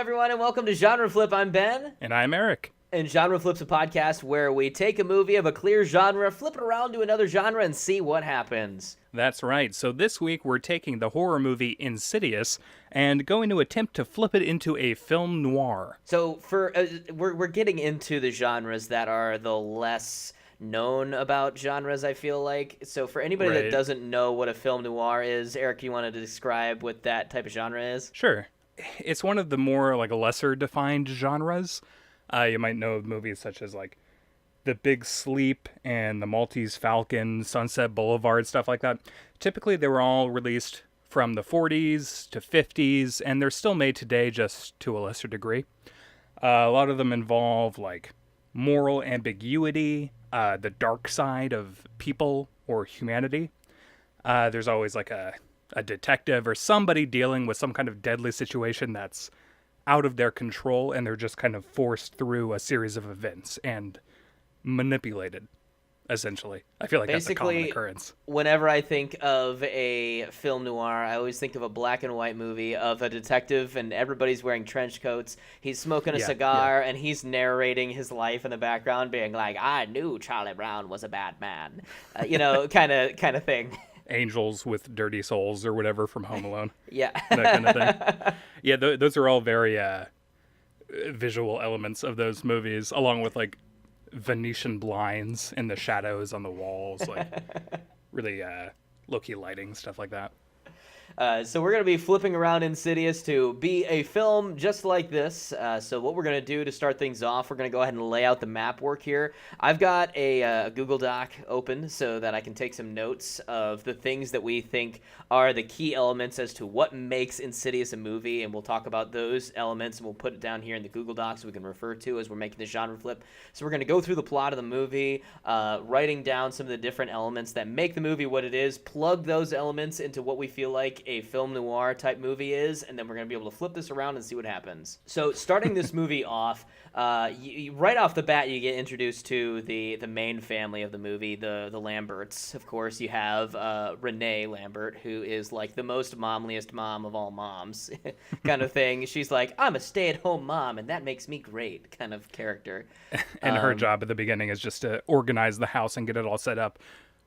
everyone, and welcome to Genre Flip. I'm Ben. And I'm Eric. And Genre Flip's a podcast where we take a movie of a clear genre, flip it around to another genre, and see what happens. That's right. So this week we're taking the horror movie Insidious and going to attempt to flip it into a film noir. So we're getting into the genres that are the less known about genres, I feel like. So for anybody that doesn't know what a film noir is, Eric, you wanted to describe what that type of genre is? Sure. It's one of the more lesser defined genres. You might know of movies such as The Big Sleep and The Maltese Falcon, Sunset Boulevard, stuff like that. Typically they were all released from the 40s to 50s, and they're still made today, just to a lesser degree. A lot of them involve moral ambiguity, the dark side of people or humanity. There's always a detective or somebody dealing with some kind of deadly situation that's out of their control, and they're just kind of forced through a series of events and manipulated, essentially. I feel like that's a common occurrence. Whenever I think of a film noir, I always think of a black and white movie of a detective and everybody's wearing trench coats. He's smoking a cigar and he's narrating his life in the background, being like, "I knew Charlie Brown was a bad man," kind of thing. Angels with dirty souls or whatever from Home Alone. Yeah. That kind of thing. Yeah, those are all very visual elements of those movies, along with Venetian blinds and the shadows on the walls, really low-key lighting, stuff like that. So we're going to be flipping around Insidious to be a film just like this. So what we're going to do to start things off, we're going to go ahead and lay out the map work here. I've got a Google Doc open so that I can take some notes of the things that we think are the key elements as to what makes Insidious a movie, and we'll talk about those elements, and we'll put it down here in the Google Doc so we can refer to as we're making the genre flip. So we're going to go through the plot of the movie, writing down some of the different elements that make the movie what it is, plug those elements into what we feel like a film noir type movie is, and then we're going to be able to flip this around and see what happens. So starting this movie off, right off the bat, you get introduced to the main family of the movie, the Lamberts. Of course, you have Renee Lambert, who is the most momliest mom of all moms kind of thing. She's like, "I'm a stay-at-home mom, and that makes me great," kind of character. And her job at the beginning is just to organize the house and get it all set up,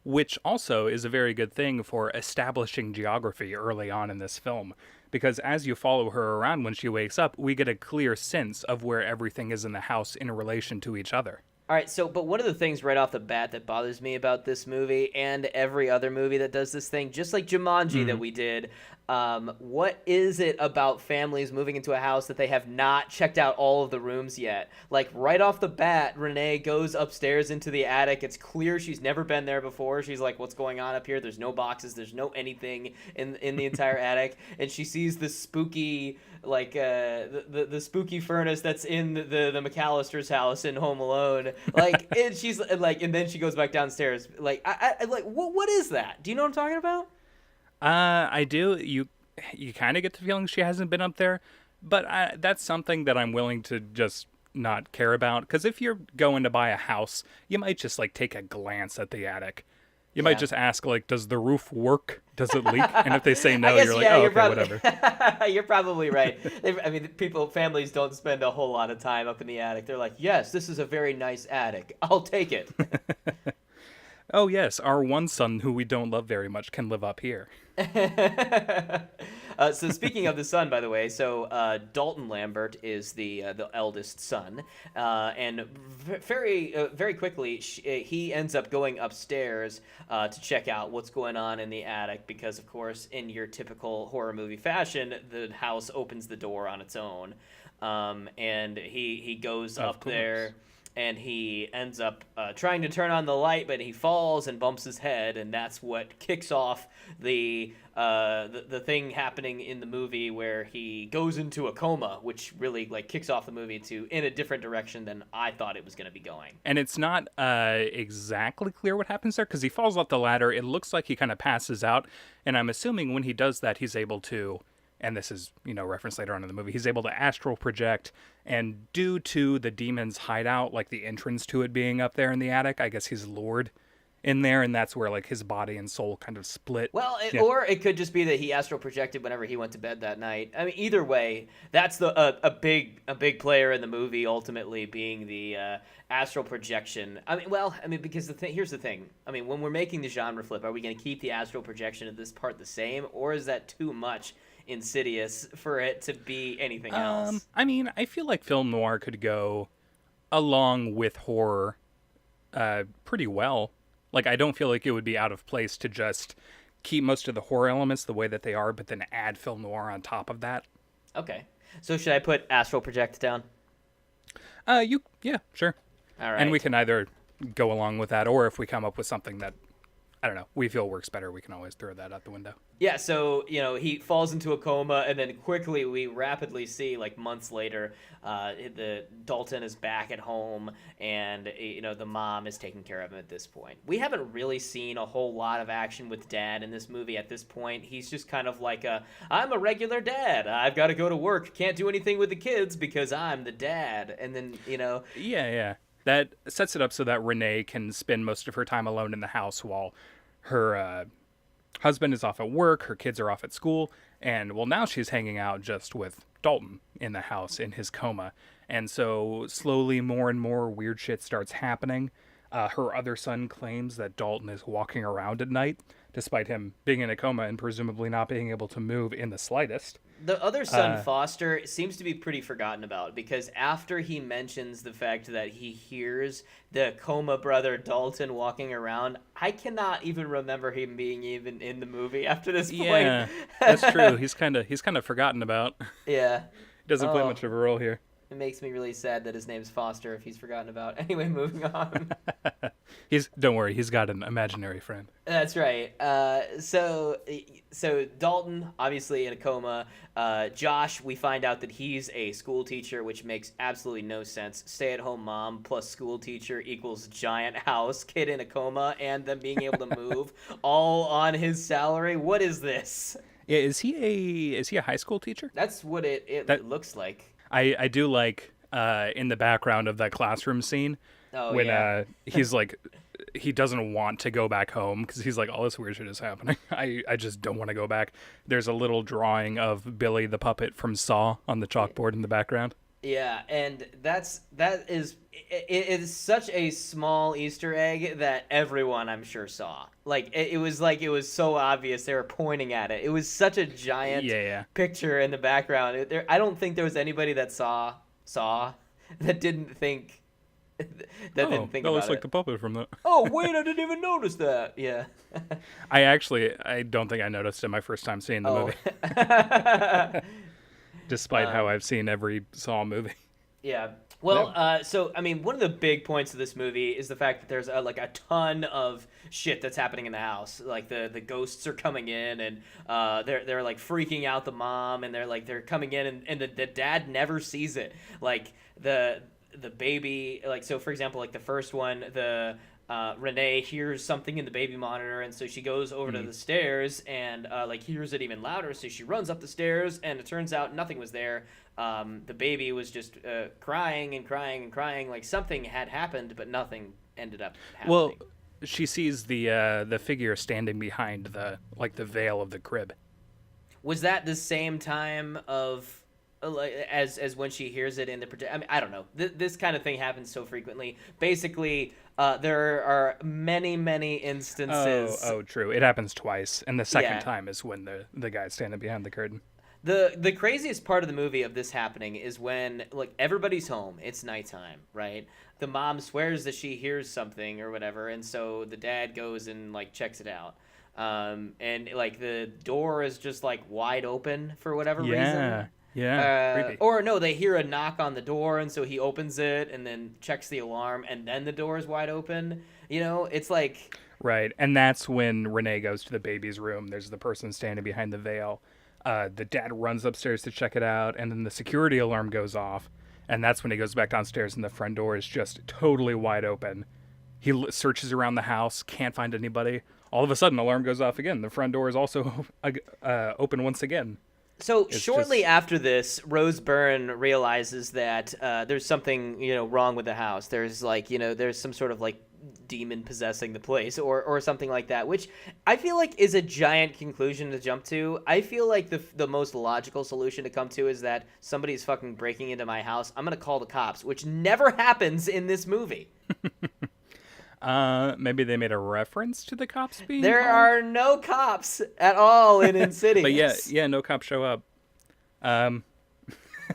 which also is a very good thing for establishing geography early on in this film. Because as you follow her around when she wakes up, we get a clear sense of where everything is in the house in relation to each other. All right, but one of the things right off the bat that bothers me about this movie and every other movie that does this thing, just like Jumanji that we did, what is it about families moving into a house that they have not checked out all of the rooms yet? Right off the bat, Renee goes upstairs into the attic. It's clear she's never been there before. She's like, "What's going on up here? There's no boxes. There's no anything in the entire attic." And she sees this spooky, the spooky furnace that's in the McAllister's house in Home Alone. And she's and then she goes back downstairs. What is that? Do you know what I'm talking about? I do. You kind of get the feeling she hasn't been up there, but that's something that I'm willing to just not care about. Because if you're going to buy a house, you might just take a glance at the attic. You might just ask, does the roof work? Does it leak? And if they say no, you're like, "Oh, okay, whatever." You're probably right. Families don't spend a whole lot of time up in the attic. They're like, "Yes, this is a very nice attic. I'll take it." Oh, yes, our one son, who we don't love very much, can live up here. So speaking of the son, by the way, Dalton Lambert is the eldest son, and very quickly he ends up going upstairs to check out what's going on in the attic, because of course, in your typical horror movie fashion, the house opens the door on its own, and he goes up there. And he ends up trying to turn on the light, but he falls and bumps his head, and that's what kicks off the thing happening in the movie where he goes into a coma, which really kicks off the movie in a different direction than I thought it was going to be going. And it's not exactly clear what happens there, because he falls off the ladder. It looks like he kind of passes out, and I'm assuming when he does that, he's able to, and this is, referenced later on in the movie, he's able to astral project, and due to the demon's hideout, the entrance to it being up there in the attic, I guess he's lured in there, and that's where like his body and soul kind of split. Well, Yeah. or it could just be that he astral projected whenever he went to bed that night. I mean, either way, that's a big player in the movie. Ultimately, being the astral projection. I mean, because here's the thing. I mean, when we're making the genre flip, are we going to keep the astral projection of this part the same, or is that too much Insidious for it to be anything else? I mean, I feel like film noir could go along with horror pretty well. Like, I don't feel like it would be out of place to just keep most of the horror elements the way that they are, but then add film noir on top of that. Okay. So should I put astral project down? Yeah, sure. All right. And we can either go along with that, or if we come up with something that, I don't know, we feel works better, we can always throw that out the window. Yeah, so, he falls into a coma, and then quickly, we rapidly see, like, months later, the Dalton is back at home, and, the mom is taking care of him at this point. We haven't really seen a whole lot of action with Dad in this movie at this point. He's just kind of like I'm a regular dad. I've got to go to work. Can't do anything with the kids because I'm the dad. And then, Yeah. That sets it up so that Renee can spend most of her time alone in the house while her husband is off at work, her kids are off at school, and well, now she's hanging out just with Dalton in the house in his coma. And so slowly more and more weird shit starts happening. Her other son claims that Dalton is walking around at night, despite him being in a coma and presumably not being able to move in the slightest. The other son, Foster, seems to be pretty forgotten about because after he mentions the fact that he hears the coma brother Dalton walking around, I cannot even remember him being even in the movie after this point. Yeah, that's true. He's kind of forgotten about. Yeah. He doesn't play much of a role here. It makes me really sad that his name's Foster if he's forgotten about. Anyway, moving on. Don't worry, he's got an imaginary friend. That's right. So Dalton, obviously in a coma. Josh, we find out that he's a school teacher, which makes absolutely no sense. Stay-at-home mom plus school teacher equals giant house, kid in a coma, and them being able to move, all on his salary. What is this? Yeah, is he a high school teacher? That's what it looks like. I do like in the background of that classroom scene when he's like, he doesn't want to go back home because he's like, all this weird shit is happening. I just don't want to go back. There's a little drawing of Billy the puppet from Saw on the chalkboard in the background. Yeah, and it is such a small Easter egg that everyone, I'm sure, saw. It was so obvious they were pointing at it. It was such a giant picture in the background. I don't think there was anybody that saw that didn't think that about it. Looks like the puppet from that. Oh wait, I didn't even notice that. Yeah. I don't think I noticed it my first time seeing the movie. Despite how I've seen every Saw movie. Yeah. Well, so, I mean, one of the big points of this movie is the fact that there's, a ton of shit that's happening in the house. Like, the ghosts are coming in, and they're freaking out the mom, and they're coming in, and the dad never sees it. Like, the baby, so, for example, the first one, Renee hears something in the baby monitor, and so she goes over to the stairs and hears it even louder. So she runs up the stairs, and it turns out nothing was there. The baby was just crying and crying and crying, like something had happened, but nothing ended up happening. Well, she sees the figure standing behind the veil of the crib. Was that the same time of? As when she hears it in the... I mean, I don't know. This kind of thing happens so frequently. Basically, there are many, many instances... Oh, true. It happens twice, and the second time is when the guy's standing behind the curtain. The craziest part of the movie of this happening is when, everybody's home. It's nighttime, right? The mom swears that she hears something or whatever, and so the dad goes and, checks it out. And, the door is just, wide open for whatever reason. Yeah, creepy. Or no, they hear a knock on the door, and so he opens it and then checks the alarm, and then the door is wide open. It's like... Right, and that's when Renee goes to the baby's room. There's the person standing behind the veil. The dad runs upstairs to check it out, and then the security alarm goes off, and that's when he goes back downstairs, and the front door is just totally wide open. He searches around the house, can't find anybody. All of a sudden, alarm goes off again. The front door is also open once again. So shortly after this, Rose Byrne realizes that there's something, wrong with the house. There's there's some sort of demon possessing the place or something like that, which I feel like is a giant conclusion to jump to. I feel like the most logical solution to come to is that somebody's fucking breaking into my house. I'm going to call the cops, which never happens in this movie. Maybe they made a reference to the cops being There called? are no cops at all in Insidious. But yeah, no cops show up.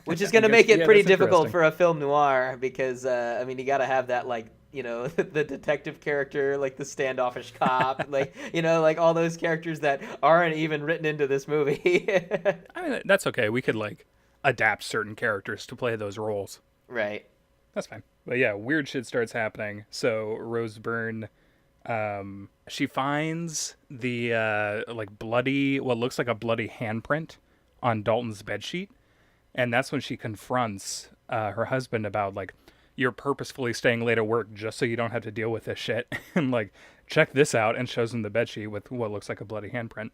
Which is going to make it pretty difficult for a film noir because, I mean, you got to have that, like, you know, the detective character, like the standoffish cop, like, you know, like all those characters that aren't even written into this movie. I mean, that's okay. We could, like, adapt certain characters to play those roles. Right. That's fine. But yeah, weird shit starts happening. So Rose Byrne, she finds the, like, bloody, what looks like a bloody handprint on Dalton's bedsheet. And that's when she confronts her husband about, like, you're purposefully staying late at work just so you don't have to deal with this shit. And, like, check this out, and shows him the bedsheet with what looks like a bloody handprint.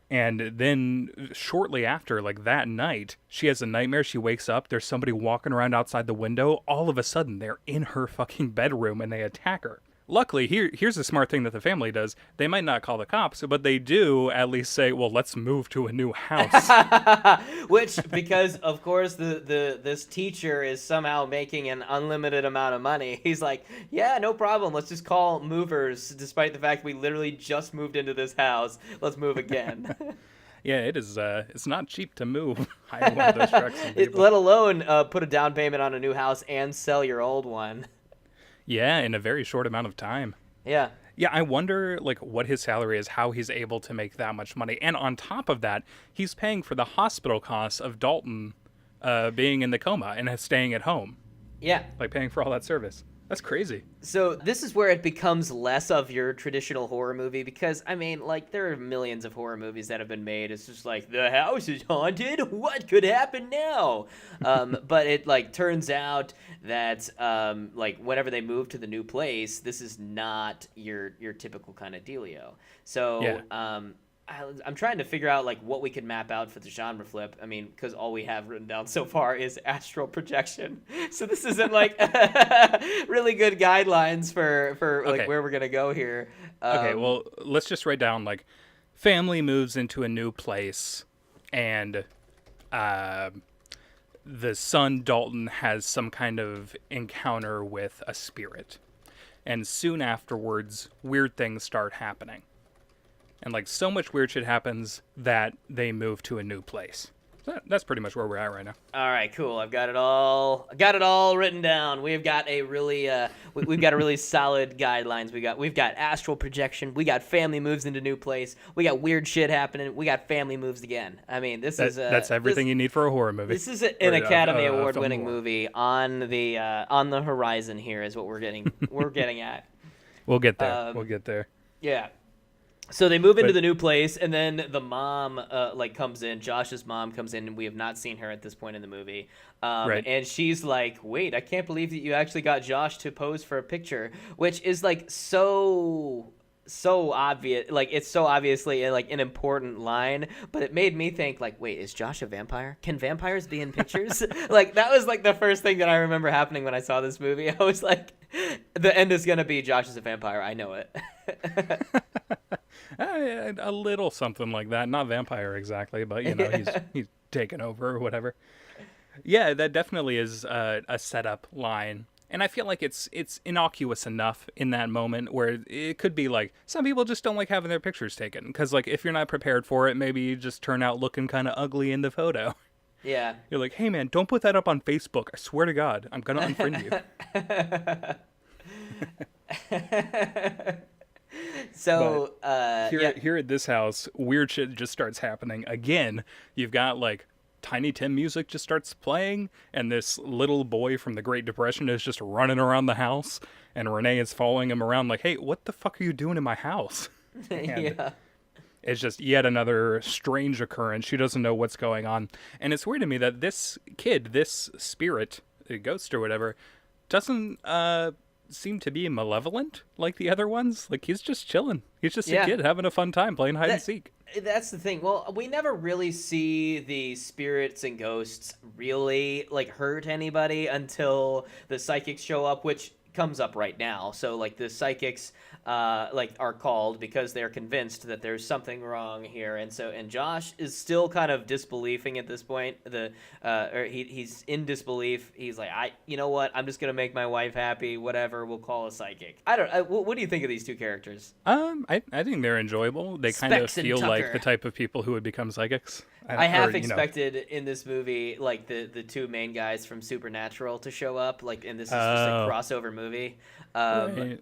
And then shortly after, like that night, she has a nightmare. She wakes up. There's somebody walking around outside the window. All of a sudden, they're in her fucking bedroom, and they attack her. Luckily, here's a smart thing that the family does. They might not call the cops, but they do at least say, well, let's move to a new house. Which, because, of course, this teacher is somehow making an unlimited amount of money. He's like, yeah, no problem. Let's just call movers, despite the fact we literally just moved into this house. Let's move again. Yeah, it is. It's not cheap to move. Hire one of those trucks. Let alone put a down payment on a new house and sell your old one. Yeah, in a very short amount of time. Yeah. Yeah, I wonder, like, what his salary is, how he's able to make that much money. And on top of that, he's paying for the hospital costs of Dalton being in the coma and staying at home. Yeah. Like, paying for all that service. That's crazy. So this is where it becomes less of your traditional horror movie because, I mean, like, there are millions of horror movies that have been made. It's just like, the house is haunted? What could happen now? But it, like, turns out that, like, whenever they move to the new place, this is not your typical kind of dealio. So, Yeah. I'm trying to figure out, like, what we could map out for the genre flip. I mean, because all we have written down so far is astral projection. So this isn't, like, really good guidelines for like, Okay. where we're going to go here. Okay, well, let's just write down, like, family moves into a new place, and the son, Dalton, has some kind of encounter with a spirit. And soon afterwards, weird things start happening. And, like, so much weird shit happens that they move to a new place. So that's pretty much where we're at right now. All right, cool. I've got it all written down. We've got a really we've got a really solid guidelines. We've got astral projection. We got family moves into new place. We got weird shit happening. We got family moves again. I mean, That's everything you need for a horror movie. This is an Academy Award winning movie on the horizon. Here is what we're getting at. We'll get there. We'll get there. Yeah. So they move into the new place, and then the mom, comes in. Josh's mom comes in, and we have not seen her at this point in the movie. Right. And she's like, "Wait, I can't believe that you actually got Josh to pose for a picture," which is like so obvious. Like, it's so obviously like an important line, but it made me think, like, wait, is Josh a vampire? Can vampires be in pictures? Like, that was like the first thing that I remember happening when I saw this movie. I was like, the end is gonna be Josh is a vampire. I know it. A little something like that. Not vampire exactly, but, you know, he's taken over or whatever. Yeah, that definitely is a setup line. And I feel like it's innocuous enough in that moment where it could be like, some people just don't like having their pictures taken. Because, like, if you're not prepared for it, maybe you just turn out looking kind of ugly in the photo. Yeah. You're like, hey, man, don't put that up on Facebook. I swear to God, I'm going to unfriend you. So, here at this house, weird shit just starts happening. Again, you've got, like, Tiny Tim music just starts playing, and this little boy from the Great Depression is just running around the house, and Renee is following him around like, hey, what the fuck are you doing in my house? Yeah. It's just yet another strange occurrence. She doesn't know what's going on. And it's weird to me that this kid, this spirit, a ghost or whatever, doesn't seem to be malevolent like the other ones. Like, he's just chilling. He's just a kid having a fun time playing hide and seek. That's the thing. Well, we never really see the spirits and ghosts really, like, hurt anybody until the psychics show up, which comes up right now. So like the psychics like are called because they're convinced that there's something wrong here, and Josh is still kind of disbelieving at this point. Or he's in disbelief. He's like, you know what, I'm just gonna make my wife happy, whatever, we'll call a psychic. I don't what do you think of these two characters? I think they're enjoyable. They kind of Specs and feel like Tucker. the type of people who would become psychics. I half Or, you know. expected in this movie like the two main guys from Supernatural to show up, like, and this is just a crossover movie. Right.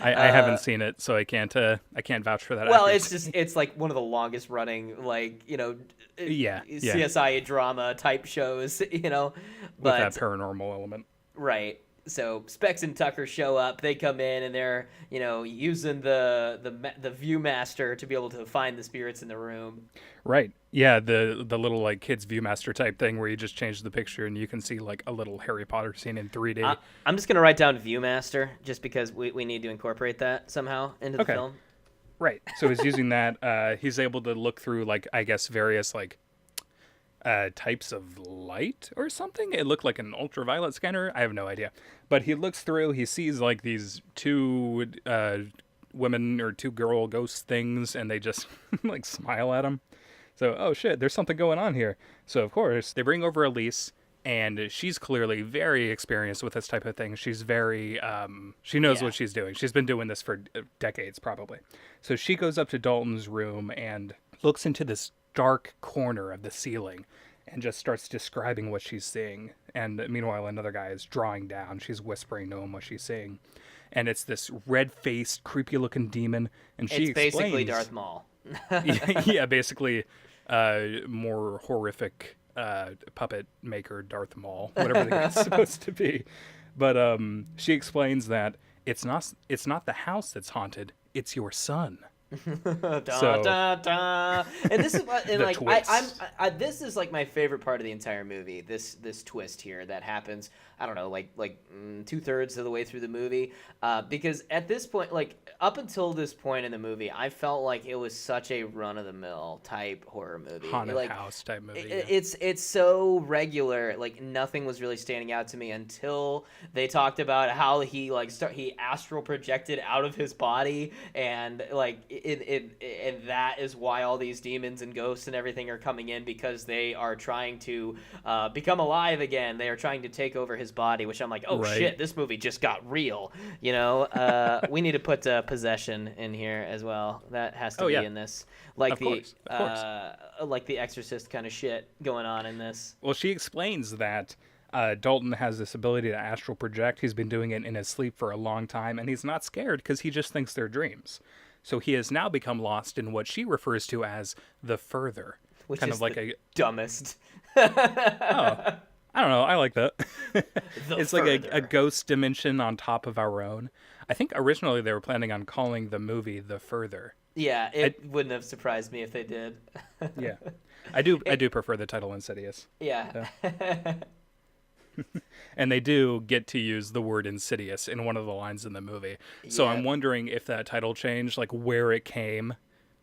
I haven't seen it, so I can't vouch for that. Well, accuracy. it's like one of the longest running, like, Yeah. CSI drama type shows, With but that paranormal element. right. So Specs and Tucker show up. They come in and they're using the ViewMaster to be able to find the spirits in the room. Right. Yeah, the little like kids ViewMaster type thing where you just change the picture and you can see like a little Harry Potter scene in 3D. I'm just gonna write down ViewMaster just because we need to incorporate that somehow into the film. Right. So he's using that. He's able to look through like, I guess, various like types of light or something. It looked like an ultraviolet scanner. I have no idea. But he looks through. He sees like these two women or two girl ghost things, and they just like smile at him. So, oh shit, there's something going on here. So of course they bring over Elise, and she's clearly very experienced with this type of thing. She's very, she knows what she's doing. She's been doing this for decades, probably. So she goes up to Dalton's room and looks into this dark corner of the ceiling and just starts describing what she's seeing. And meanwhile, another guy is drawing down. She's whispering to him what she's seeing. And it's this red-faced, creepy-looking demon. And she explains... It's basically Darth Maul. Yeah, basically more horrific puppet maker Darth Maul, whatever the guy's supposed to be. But she explains that it's not the house that's haunted, it's your son. Da. And this is and like twist. this is like my favorite part of the entire movie. This twist here that happens. I don't know, like 2/3 of the way through the movie, because at this point, like up until this point in the movie, I felt like it was such a run of the mill type horror movie, Haunted house type movie. It's so regular. Like nothing was really standing out to me until they talked about how he he astral projected out of his body, and like and that is why all these demons and ghosts and everything are coming in, because they are trying to become alive again. They are trying to take over his body, which I'm like, oh Right. shit, this movie just got real. We need to put possession in here as well. That has to be in this, like Of the course. like the Exorcist kind of shit going on in this. Well, she explains that Dalton has this ability to astral project. He's been doing it in his sleep for a long time, and he's not scared because he just thinks they're dreams. So he has now become lost in what she refers to as the further. Which kind is of like the dumbest. I don't know. I like that. It's like a Further. ghost dimension on top of our own. I think originally they were planning on calling the movie The Further. Yeah, it wouldn't have surprised me if they did. Yeah. I do prefer the title Insidious. Yeah. And they do get to use the word insidious in one of the lines in the movie. So Yeah. I'm wondering if that title change, like where it came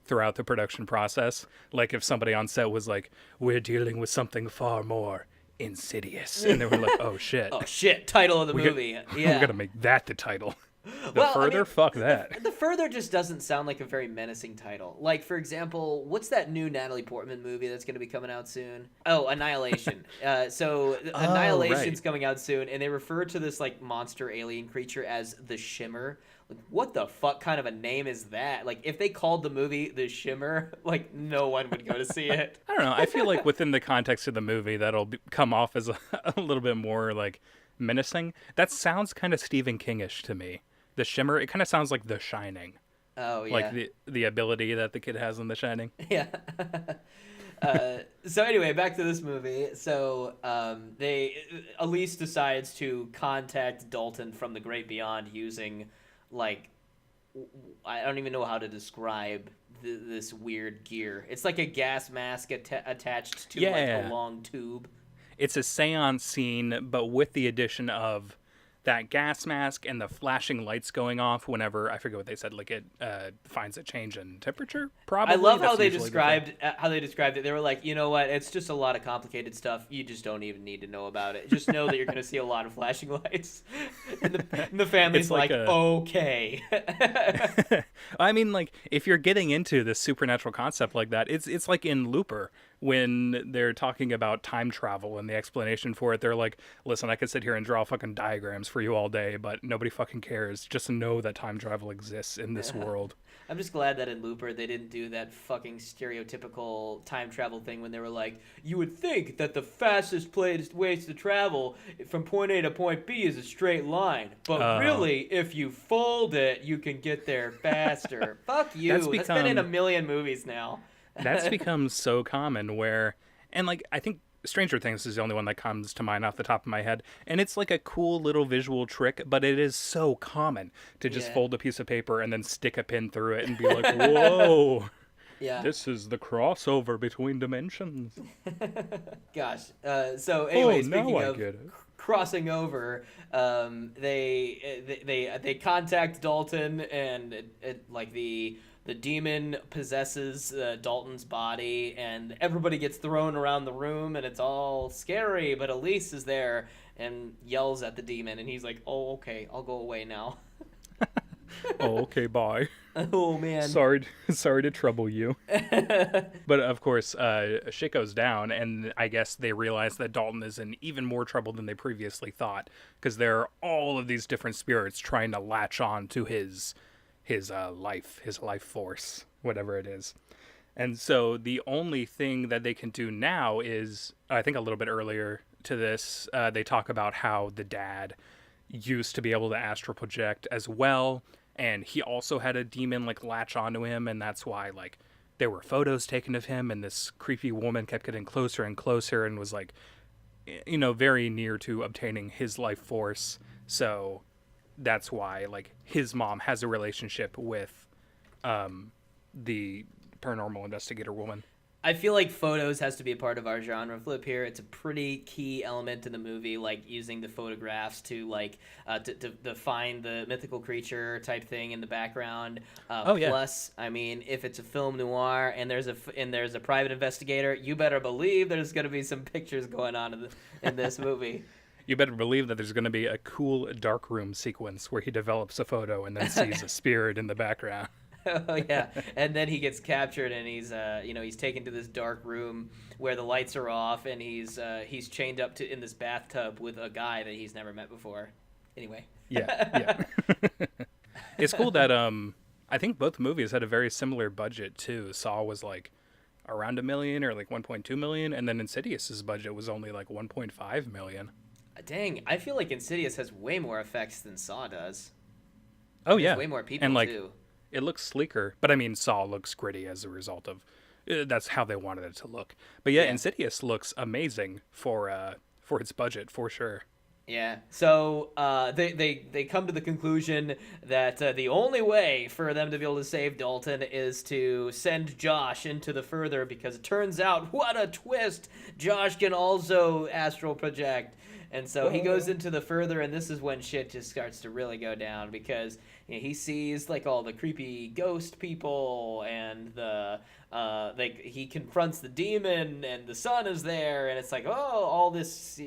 throughout the production process. Like if somebody on set was like, we're dealing with something far more insidious. And they were like, oh shit. Oh shit! Title of the movie. Yeah. We're going to make that the title. The Well, I Further? mean, Fuck that. The Further just doesn't sound like a very menacing title. Like, for example, what's that new Natalie Portman movie that's going to be coming out soon? Oh, Annihilation. Annihilation's right. coming out soon, and they refer to this like monster alien creature as the Shimmer. Like, what the fuck kind of a name is that? Like, if they called the movie The Shimmer, like, no one would go to see it. I don't know. I feel like within the context of the movie, come off as a little bit more like menacing. That sounds kind of Stephen King-ish to me. The Shimmer, it kind of sounds like The Shining. Oh, yeah. Like the ability that the kid has in The Shining. Yeah. So anyway, back to this movie. So Elise decides to contact Dalton from the great beyond using, like, I don't even know how to describe this weird gear. It's like a gas mask attached to like a long tube. It's a seance scene, but with the addition of that gas mask and the flashing lights going off whenever, I forget what they said, like it finds a change in temperature, probably. I love how That's they usually the thing. described it. They were like, you know what? It's just a lot of complicated stuff. You just don't even need to know about it. Just know that you're going to see a lot of flashing lights. And the family's It's like okay. I mean, like, if you're getting into this supernatural concept like that, it's like in Looper when they're talking about time travel and the explanation for it. They're like, listen, I could sit here and draw fucking diagrams for you all day, but nobody fucking cares. Just know that time travel exists in this world. I'm just glad that in Looper they didn't do that fucking stereotypical time travel thing when they were like, you would think that the fastest ways to travel from point A to point B is a straight line, but really, if you fold it, you can get there faster. Fuck you. That's been in a million movies now. That's become so common where, and like, I think Stranger Things is the only one that comes to mind off the top of my head. And it's like a cool little visual trick, but it is so common to just fold a piece of paper and then stick a pin through it and be like, whoa, this is the crossover between dimensions. Gosh. So anyway, speaking I of get it. crossing over, they contact Dalton, and like the demon possesses Dalton's body, and everybody gets thrown around the room, and it's all scary. But Elise is there and yells at the demon, and he's like, "Oh, okay, I'll go away now." Oh, okay, bye. Oh man, sorry to trouble you. But of course, shit goes down, and I guess they realize that Dalton is in even more trouble than they previously thought, because there are all of these different spirits trying to latch on to his life force, whatever it is. And so the only thing that they can do now is, I think a little bit earlier to this, they talk about how the dad used to be able to astral project as well, and he also had a demon like latch onto him, and that's why like there were photos taken of him, and this creepy woman kept getting closer and closer and was like, you know, very near to obtaining his life force. So that's why like his mom has a relationship with the paranormal investigator woman. I feel like photos has to be a part of our genre flip here. It's a pretty key element in the movie, like using the photographs to like to find the mythical creature type thing in the background. Plus, I mean, if it's a film noir and there's a private investigator, you better believe there's going to be some pictures going on in this movie. You better believe that there's going to be a cool darkroom sequence where he develops a photo and then sees a spirit in the background. Oh yeah, and then he gets captured, and he's taken to this dark room where the lights are off, and he's chained up in this bathtub with a guy that he's never met before. Anyway. Yeah. It's cool that I think both movies had a very similar budget too. Saw was like around $1 million or like 1.2 million, and then Insidious's budget was only like 1.5 million. Dang, I feel like Insidious has way more effects than Saw does. Oh yeah, way more people and like too. It looks sleeker, but I mean Saw looks gritty as a result of that's how they wanted it to look. But yeah, Insidious looks amazing for its budget for sure. Yeah. So they come to the conclusion that the only way for them to be able to save Dalton is to send Josh into the further, because it turns out, what a twist, Josh can also astral project. And so he goes into the further, and this is when shit just starts to really go down, because he sees like all the creepy ghost people, and he confronts the demon, and the son is there, and it's like, oh, all this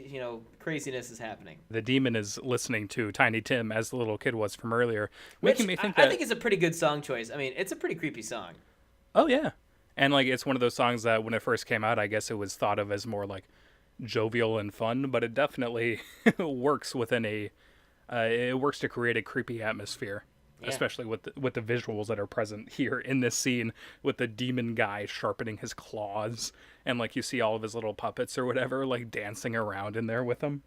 craziness is happening. The demon is listening to Tiny Tim, as the little kid was from earlier, making me think I think it's a pretty good song choice. I mean, it's a pretty creepy song. Oh yeah, and like it's one of those songs that when it first came out, I guess it was thought of as more like jovial and fun, but it definitely works within it works to create a creepy atmosphere, especially with the visuals that are present here in this scene, with the demon guy sharpening his claws, and like you see all of his little puppets or whatever like dancing around in there with him.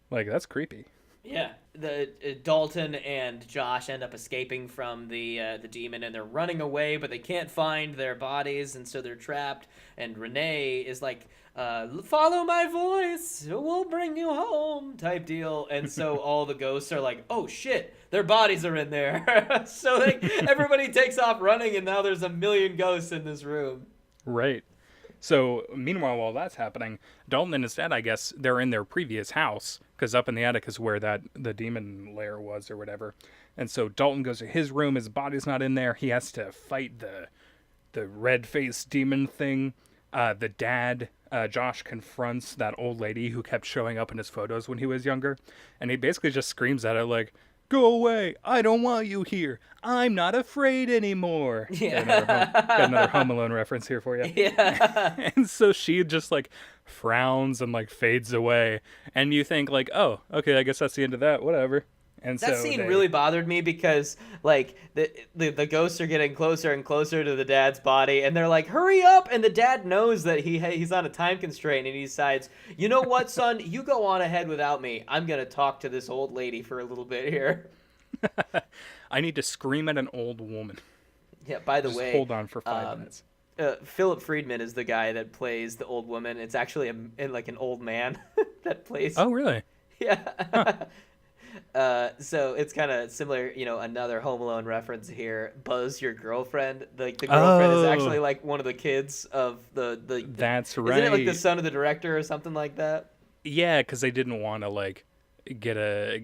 Like, that's creepy. Yeah, the Dalton and Josh end up escaping from the demon, and they're running away, but they can't find their bodies, and so they're trapped. And Renee is like, follow my voice, we'll bring you home, type deal. And so all the ghosts are like, oh shit, their bodies are in there. So everybody takes off running, and now there's 1 million ghosts in this room. Right. So, meanwhile, while that's happening, Dalton and his dad, I guess, they're in their previous house, because up in the attic is where the demon lair was or whatever. And so Dalton goes to his room, his body's not in there. He has to fight the red-faced demon thing. The dad, Josh, confronts that old lady who kept showing up in his photos when he was younger. And he basically just screams at her like, "Go away! I don't want you here! I'm not afraid anymore!" Yeah. Got another Home Alone reference here for you. Yeah. And so she just like frowns and like fades away. And you think like, oh, okay, I guess that's the end of that. Whatever. And That so scene they, really bothered me because like the ghosts are getting closer and closer to the dad's body, and they're like, "Hurry up!" And the dad knows that he's on a time constraint, and he decides, "You know what, son? You go on ahead without me. I'm gonna talk to this old lady for a little bit here." I need to scream at an old woman. Yeah. By the Just way, hold on for 5 minutes. Philip Friedman is the guy that plays the old woman. It's actually like an old man that plays. Oh, really? Yeah. So it's kind of similar, another Home Alone reference here. Buzz, your girlfriend. Like the girlfriend is actually like one of the kids of the That's right. Isn't it like the son of the director or something like that? Yeah, because they didn't want to like get a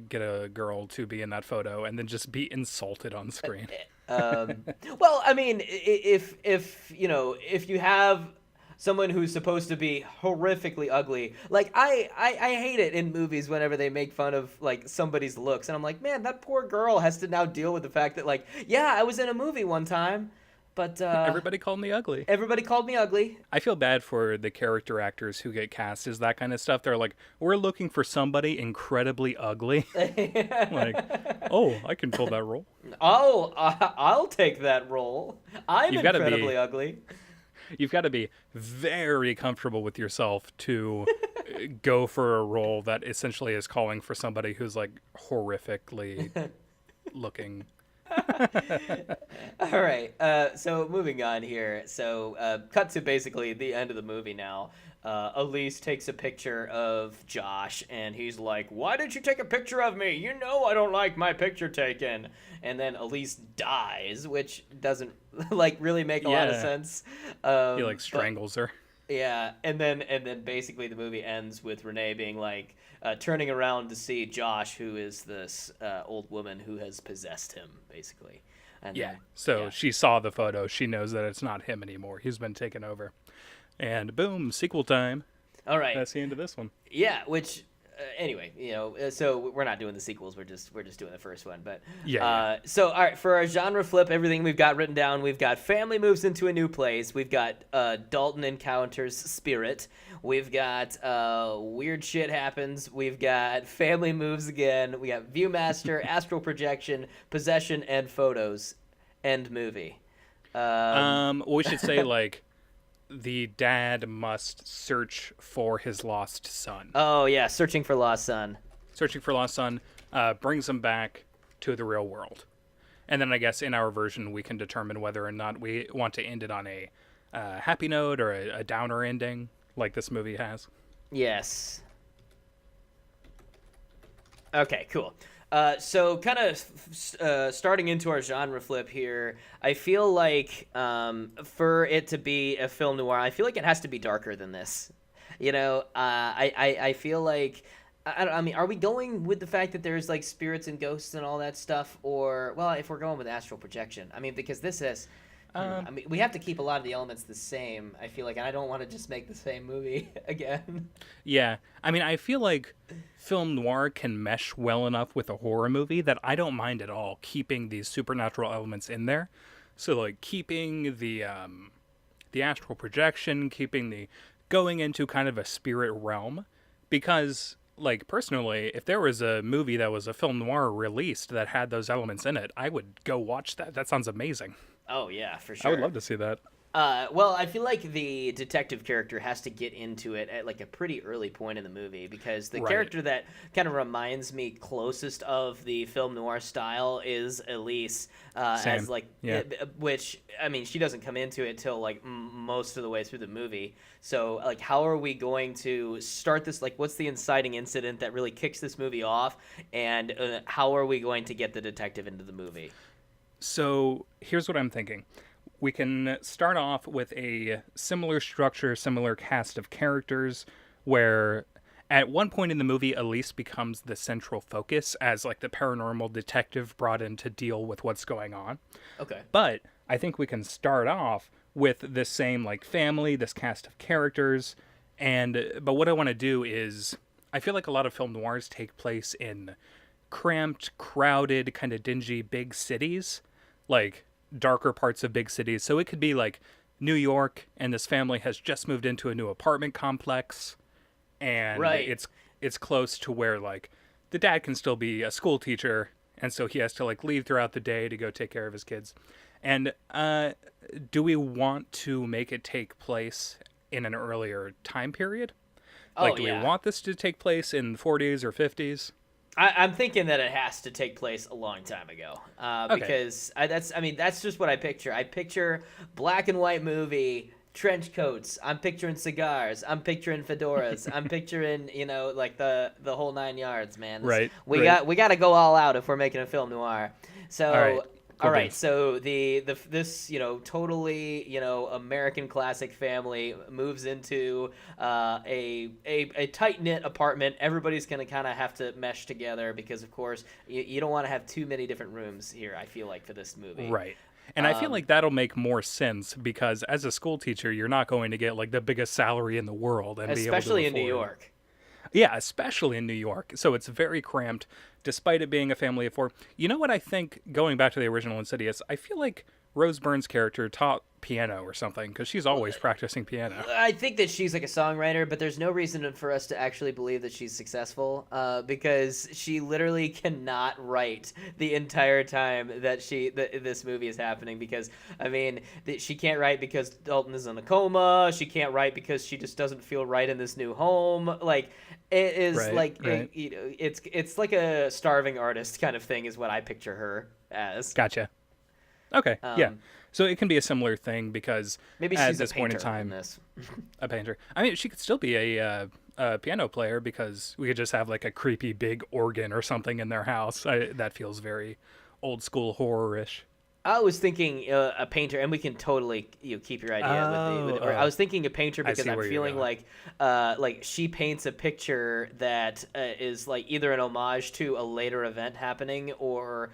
girl to be in that photo and then just be insulted on screen. Well, I mean, if you have someone who's supposed to be horrifically ugly, like I hate it in movies whenever they make fun of like somebody's looks, and I'm like, man, that poor girl has to now deal with the fact that like, yeah, I was in a movie one time, but Everybody called me ugly. everybody called me ugly. I feel bad for the character actors who get cast as that kind of stuff. They're like, we're looking for somebody incredibly ugly. Like, oh, I can fill that role. Oh, I'll take that role. I'm You've gotta incredibly be- ugly. You've got to be very comfortable with yourself to go for a role that essentially is calling for somebody who's like horrifically looking. All right. So moving on here. So cut to basically the end of the movie now. Elise takes a picture of Josh, and he's like, "Why did you take a picture of me? You know I don't like my picture taken." And then Elise dies, which doesn't like really make a lot of Yeah. sense. He like strangles her. Yeah, and then basically the movie ends with Renee being like turning around to see Josh, who is this old woman who has possessed him, basically. And Yeah. then, So yeah. she saw the photo. She knows that it's not him anymore. He's been taken over. And boom, sequel time. All right. That's the end of this one. Yeah, which anyway, so we're not doing the sequels. We're just doing the first one. But Yeah. So all right, for our genre flip, everything we've got written down. We've got family moves into a new place. We've got Dalton encounters spirit. We've got weird shit happens. We've got family moves again. We got Viewmaster, astral projection, possession, and photos. End movie. We should say like the dad must search for his lost son. Oh yeah, searching for lost son. Searching for lost son brings him back to the real world. And then I guess in our version we can determine whether or not we want to end it on a happy note or a downer ending like this movie has. Yes. Okay, cool. So kind of starting into our genre flip here, I feel like for it to be a film noir, I feel like it has to be darker than this. I feel like I mean, are we going with the fact that there's like spirits and ghosts and all that stuff, or well, if we're going with astral projection, I mean, because this is. I mean, we have to keep a lot of the elements the same, I feel like, and I don't want to just make the same movie again. Yeah. I mean, I feel like film noir can mesh well enough with a horror movie that I don't mind at all keeping these supernatural elements in there. So like keeping the astral projection, keeping the going into kind of a spirit realm, because like personally, if there was a movie that was a film noir released that had those elements in it, I would go watch that. That sounds amazing. Oh yeah, for sure. I would love to see that. Well, I feel like the detective character has to get into it at like a pretty early point in the movie, because the Right. character that kind of reminds me closest of the film noir style is Elise, Same. as like, Yeah. which I mean, she doesn't come into it till like most of the way through the movie. So like, how are we going to start this? Like, what's the inciting incident that really kicks this movie off, and how are we going to get the detective into the movie? So here's what I'm thinking. we can start off with a similar structure, similar cast of characters, where at one point in the movie, Elise becomes the central focus as like the paranormal detective brought in to deal with what's going on. Okay. But I think we can start off with this same like family, this cast of characters, but what I want to do is I feel like a lot of film noirs take place in cramped, crowded, kind of dingy big cities, like darker parts of big cities. So it could be like New York, and this family has just moved into a new apartment complex, and Right. it's close to where like the dad can still be a school teacher, and so he has to like leave throughout the day to go take care of his kids. And do we want to make it take place in an earlier time period? Oh Like, do we yeah. want this to take place in 40s or 50s? I'm thinking that it has to take place a long time ago, Okay. because that's just what I picture. I picture black and white movie, trench coats. I'm picturing cigars. I'm picturing fedoras. I'm picturing like the whole 9 yards, man. Right, We right. got to go all out if we're making a film noir. So. All right. Cool All right, beans. so this totally American classic family moves into a tight knit apartment. Everybody's gonna kind of have to mesh together because of course you don't want to have too many different rooms here. I feel like for this movie, Right. And I feel like that'll make more sense because as a school teacher, you're not going to get like the biggest salary in the world and be able to especially in New afford. York. Yeah, especially in New York. So it's very cramped, despite it being a family of four. You know what I think, going back to the original Insidious, I feel like Rose Byrne's character taught piano or something, because she's always practicing piano. I think that she's like a songwriter, but there's no reason for us to actually believe that she's successful, because she literally cannot write the entire time that this movie is happening. Because I mean, she can't write because Dalton is in a coma. She can't write because she just doesn't feel right in this new home. Like it is Right, right. it's like a starving artist kind of thing is what I picture her as. Gotcha. Okay, yeah. Um, So it can be a similar thing because Maybe at she's a this point in painter time, this. a painter. I mean, she could still be a piano player because we could just have like a creepy big organ or something in their house. That feels very old school horror-ish. I was thinking a painter, and we can totally keep your idea or I was thinking a painter I because see I'm where you're feeling going. like she paints a picture that is like either an homage to a later event happening or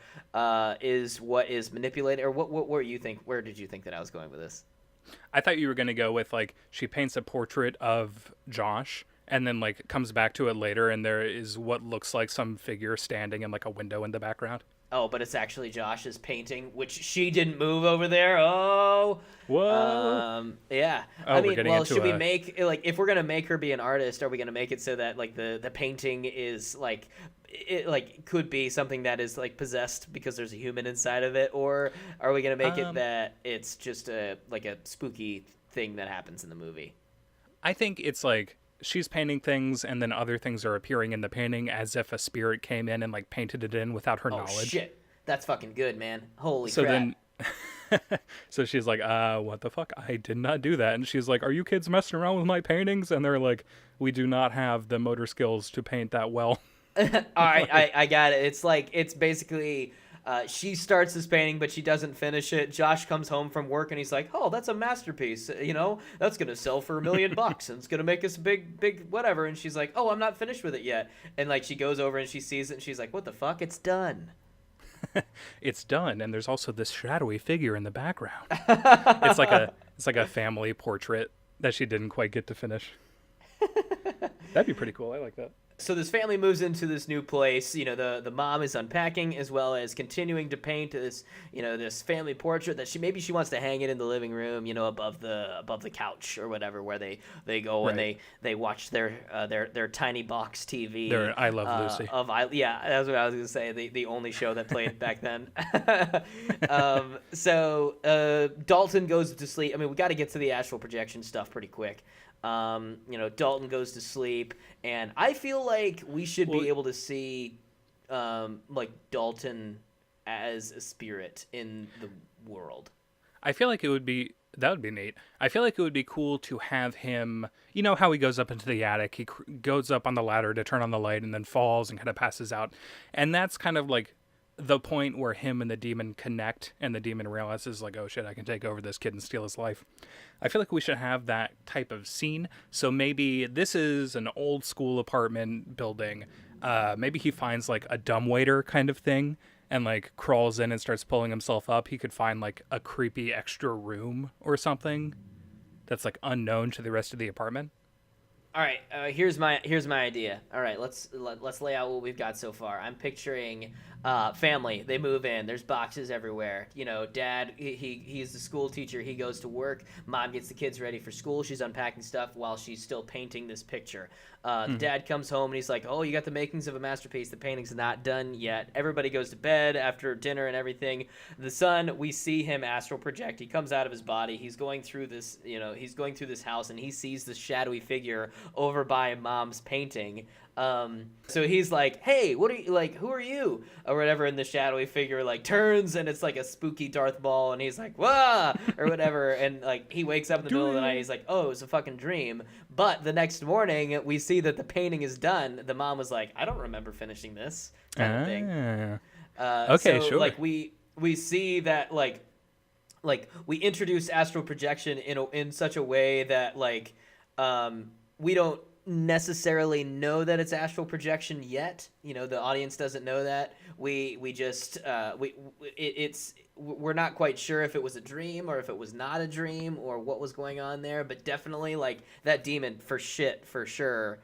is what is manipulated or what were you think? Where did you think that I was going with this? I thought you were going to go with like she paints a portrait of Josh and then like comes back to it later and there is what looks like some figure standing in like a window in the background. Oh, but it's actually Josh's painting, which she didn't move over there. Oh, Whoa. yeah. Oh, I we're mean, getting well, into should we a- make like if we're gonna make her be an artist, are we gonna make it so that like the painting is like it like could be something that is like possessed because there's a human inside of it, or are we gonna make it that it's just a like a spooky thing that happens in the movie? I think it's like she's painting things and then other things are appearing in the painting as if a spirit came in and like painted it in without her Oh knowledge. shit, that's fucking good, man. Holy So crap. then so she's like, what the fuck? I did not do that. And she's like, are you kids messing around with my paintings? And they're like, we do not have the motor skills to paint that well. All right, I got it. It's like it's basically she starts this painting, but she doesn't finish it. Josh comes home from work and he's like, "Oh, that's a masterpiece. That's gonna sell for $1 million and it's gonna make us a big whatever." And she's like, "Oh, I'm not finished with it yet." And like she goes over and she sees it and she's like, "What the fuck? It's done." It's done, and there's also this shadowy figure in the background. It's like a family portrait that she didn't quite get to finish. That'd be pretty cool. I like that. So this family moves into this new place. The mom is unpacking as well as continuing to paint this family portrait that she wants to hang it in the living room, above the couch or whatever, where they go and Right. they watch their tiny box TV. Their I Love Lucy. Yeah, that's what I was gonna say. The only show that played back then. So Dalton goes to sleep. I mean, we got to get to the astral projection stuff pretty quick. Dalton goes to sleep, and I feel like we should be able to see, like Dalton as a spirit in the world. I feel like that would be neat. I feel like it would be cool to have him. You know how he goes up into the attic, goes up on the ladder to turn on the light, and then falls and kind of passes out, and that's kind of like the point where him and the demon connect and the demon realizes like, oh shit, I can take over this kid and steal his life. I feel like we should have that type of scene. So maybe this is an old school apartment building. Maybe he finds like a dumbwaiter kind of thing and like crawls in and starts pulling himself up. He could find like a creepy extra room or something that's like unknown to the rest of the apartment. All right, here's my idea. All right, let's lay out what we've got so far. I'm picturing family. They move in. There's boxes everywhere. You know, dad, he's the school teacher. He goes to work. Mom gets the kids ready for school. She's unpacking stuff while she's still painting this picture. The dad comes home and he's like, "Oh, you got the makings of a masterpiece. The painting's not done yet." Everybody goes to bed after dinner and everything. The son, we see him astral project. He comes out of his body. He's going through this, he's going through this house and he sees this shadowy figure over by mom's painting. So he's like, "Hey, what are you like? Who are you?" Or whatever. And the shadowy figure like turns and it's like a spooky Darth Maul and he's like, "Wah!" or whatever. And like he wakes up in the middle of the night. He's like, "Oh, it's a fucking dream." But the next morning we see that the painting is done. The mom was like, "I don't remember finishing this," kind of thing. Okay, so, sure. Like we see that like we introduce astral projection in such a way that like we don't necessarily know that it's astral projection yet. The audience doesn't know that. We just we're not quite sure if it was a dream or if it was not a dream or what was going on there, but definitely like that demon for sure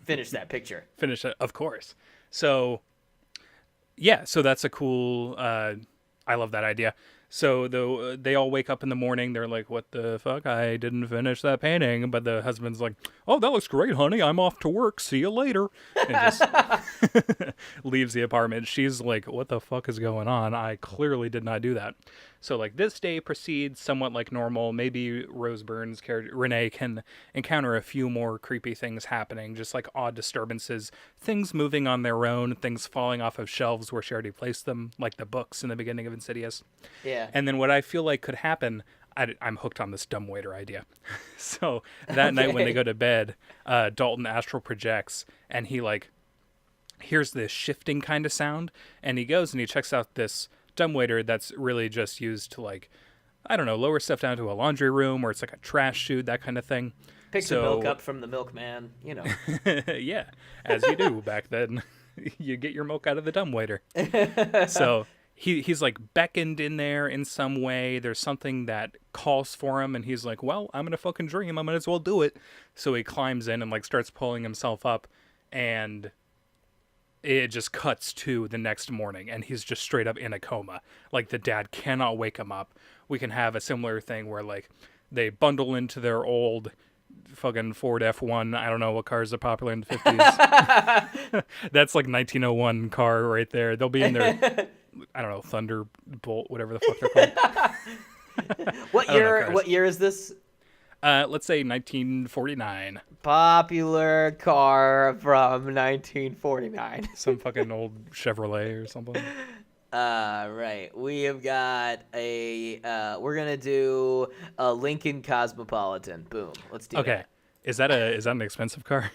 finished that picture. Finish it, of course. So yeah, so that's a cool I love that idea. So they all wake up in the morning. They're like, "What the fuck? I didn't finish that painting." But the husband's like, "Oh, that looks great, honey. I'm off to work. See you later." And just leaves the apartment. She's like, "What the fuck is going on? I clearly did not do that." So like this day proceeds somewhat like normal. Maybe Rose Byrne's character Renee can encounter a few more creepy things happening, just like odd disturbances, things moving on their own, things falling off of shelves where she already placed them, like the books in the beginning of Insidious. Yeah. And then what I feel like could happen, I'm hooked on this dumbwaiter idea. So that night when they go to bed, Dalton astral projects and he like hears this shifting kind of sound and he goes and he checks out this dumbwaiter that's really just used to like, I don't know, lower stuff down to a laundry room or it's like a trash chute, that kind of thing. Pick the milk up from the milkman, Yeah, as you do back then. You get your milk out of the dumbwaiter. So he's like beckoned in there in some way. There's something that calls for him and he's like, "Well, I'm in a fucking dream. I might as well do it." So he climbs in and like starts pulling himself up and it just cuts to the next morning and he's just straight up in a coma. Like the dad cannot wake him up. We can have a similar thing where like they bundle into their old fucking Ford F1. I don't know what cars are popular in the 50s. That's like 1901 car right there. They'll be in their, I don't know, Thunderbolt, whatever the fuck they're called. What year is this? Let's say 1949. Popular car from 1949. Some fucking old Chevrolet or something. Right. We have got we're gonna do a Lincoln Cosmopolitan. Boom. Let's do it. Okay. Is that an expensive car?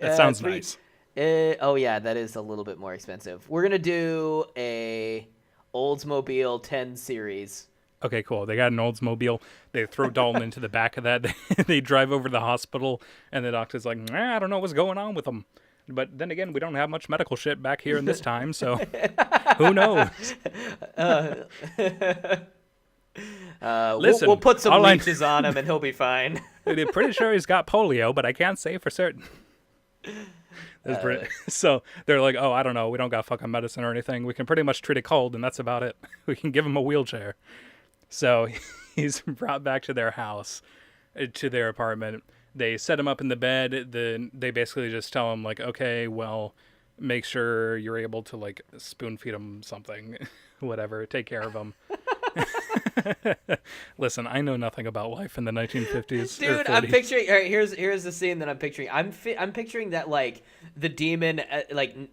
That sounds nice. Oh yeah, that is a little bit more expensive. We're gonna do a Oldsmobile 10 Series. Okay, cool. They got an Oldsmobile. They throw Dalton into the back of that. They drive over to the hospital, and the doctor's like, I don't know what's going on with them. But then again, we don't have much medical shit back here in this time, so who knows? Listen, we'll put some leeches on him, and he'll be fine. I'm pretty sure he's got polio, but I can't say for certain. So they're like, "Oh, I don't know. We don't got fucking medicine or anything. We can pretty much treat a cold, and that's about it. We can give him a wheelchair." So he's brought back to their house, to their apartment. They set him up in the bed. They basically just tell him, like, "Okay, well, make sure you're able to, like, spoon feed him something, whatever. Take care of him." Listen, I know nothing about life in the 1950s. Dude, I'm picturing. All right, here's the scene that I'm picturing. I'm picturing that like the demon,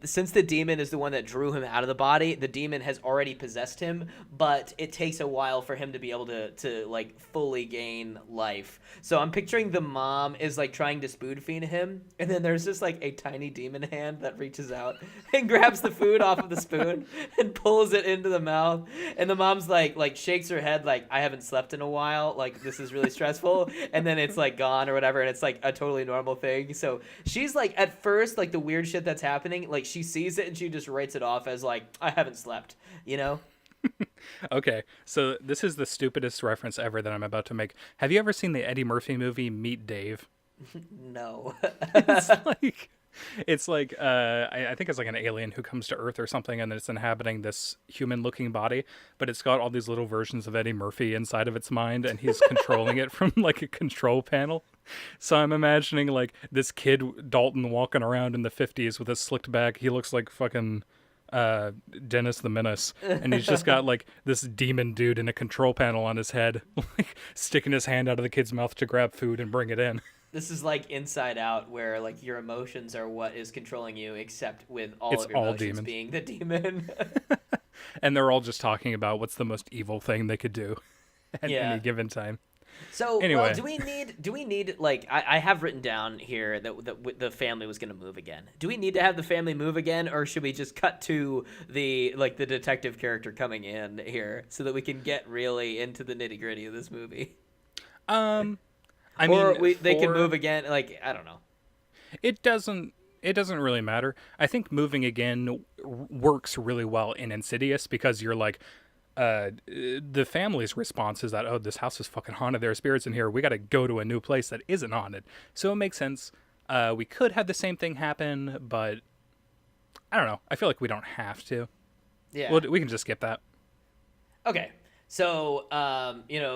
since the demon is the one that drew him out of the body, the demon has already possessed him, but it takes a while for him to be able to like fully gain life. So I'm picturing the mom is like trying to spoon feed him, and then there's just like a tiny demon hand that reaches out and grabs the food off of the spoon and pulls it into the mouth. And the mom's like shakes her head like, I haven't slept in a while, like this is really stressful. And then it's like gone or whatever, and it's like a totally normal thing. So she's like, at first, like the weird shit that's happening, like she sees it and she just writes it off as like, I haven't slept, you know? Okay, so this is the stupidest reference ever that I'm about to make. Have you ever seen the Eddie Murphy movie Meet Dave? No. It's like I think it's like an alien who comes to Earth or something, and it's inhabiting this human-looking body, but it's got all these little versions of Eddie Murphy inside of its mind, and he's controlling it from like a control panel. So I'm imagining like this kid Dalton walking around in the 50s with a slicked back. He looks like fucking Dennis the Menace, and he's just got like this demon dude in a control panel on his head, like sticking his hand out of the kid's mouth to grab food and bring it in. This is like Inside Out, where like your emotions are what is controlling you, except with all It's of your all emotions demon. being the demon. And they're all just talking about what's the most evil thing they could do at any given time. So, Anyway. well, do we need like I have written down here that the family was going to move again. Do we need to have the family move again, or should we just cut to the detective character coming in here so that we can get really into the nitty-gritty of this movie? I mean, they can move again. Like, I don't know. It doesn't really matter. I think moving again works really well in Insidious because you're like, the family's response is that, oh, this house is fucking haunted. There are spirits in here. We got to go to a new place that isn't haunted. So it makes sense. We could have the same thing happen, but I don't know. I feel like we don't have to. Yeah. Well, we can just skip that. Okay. So,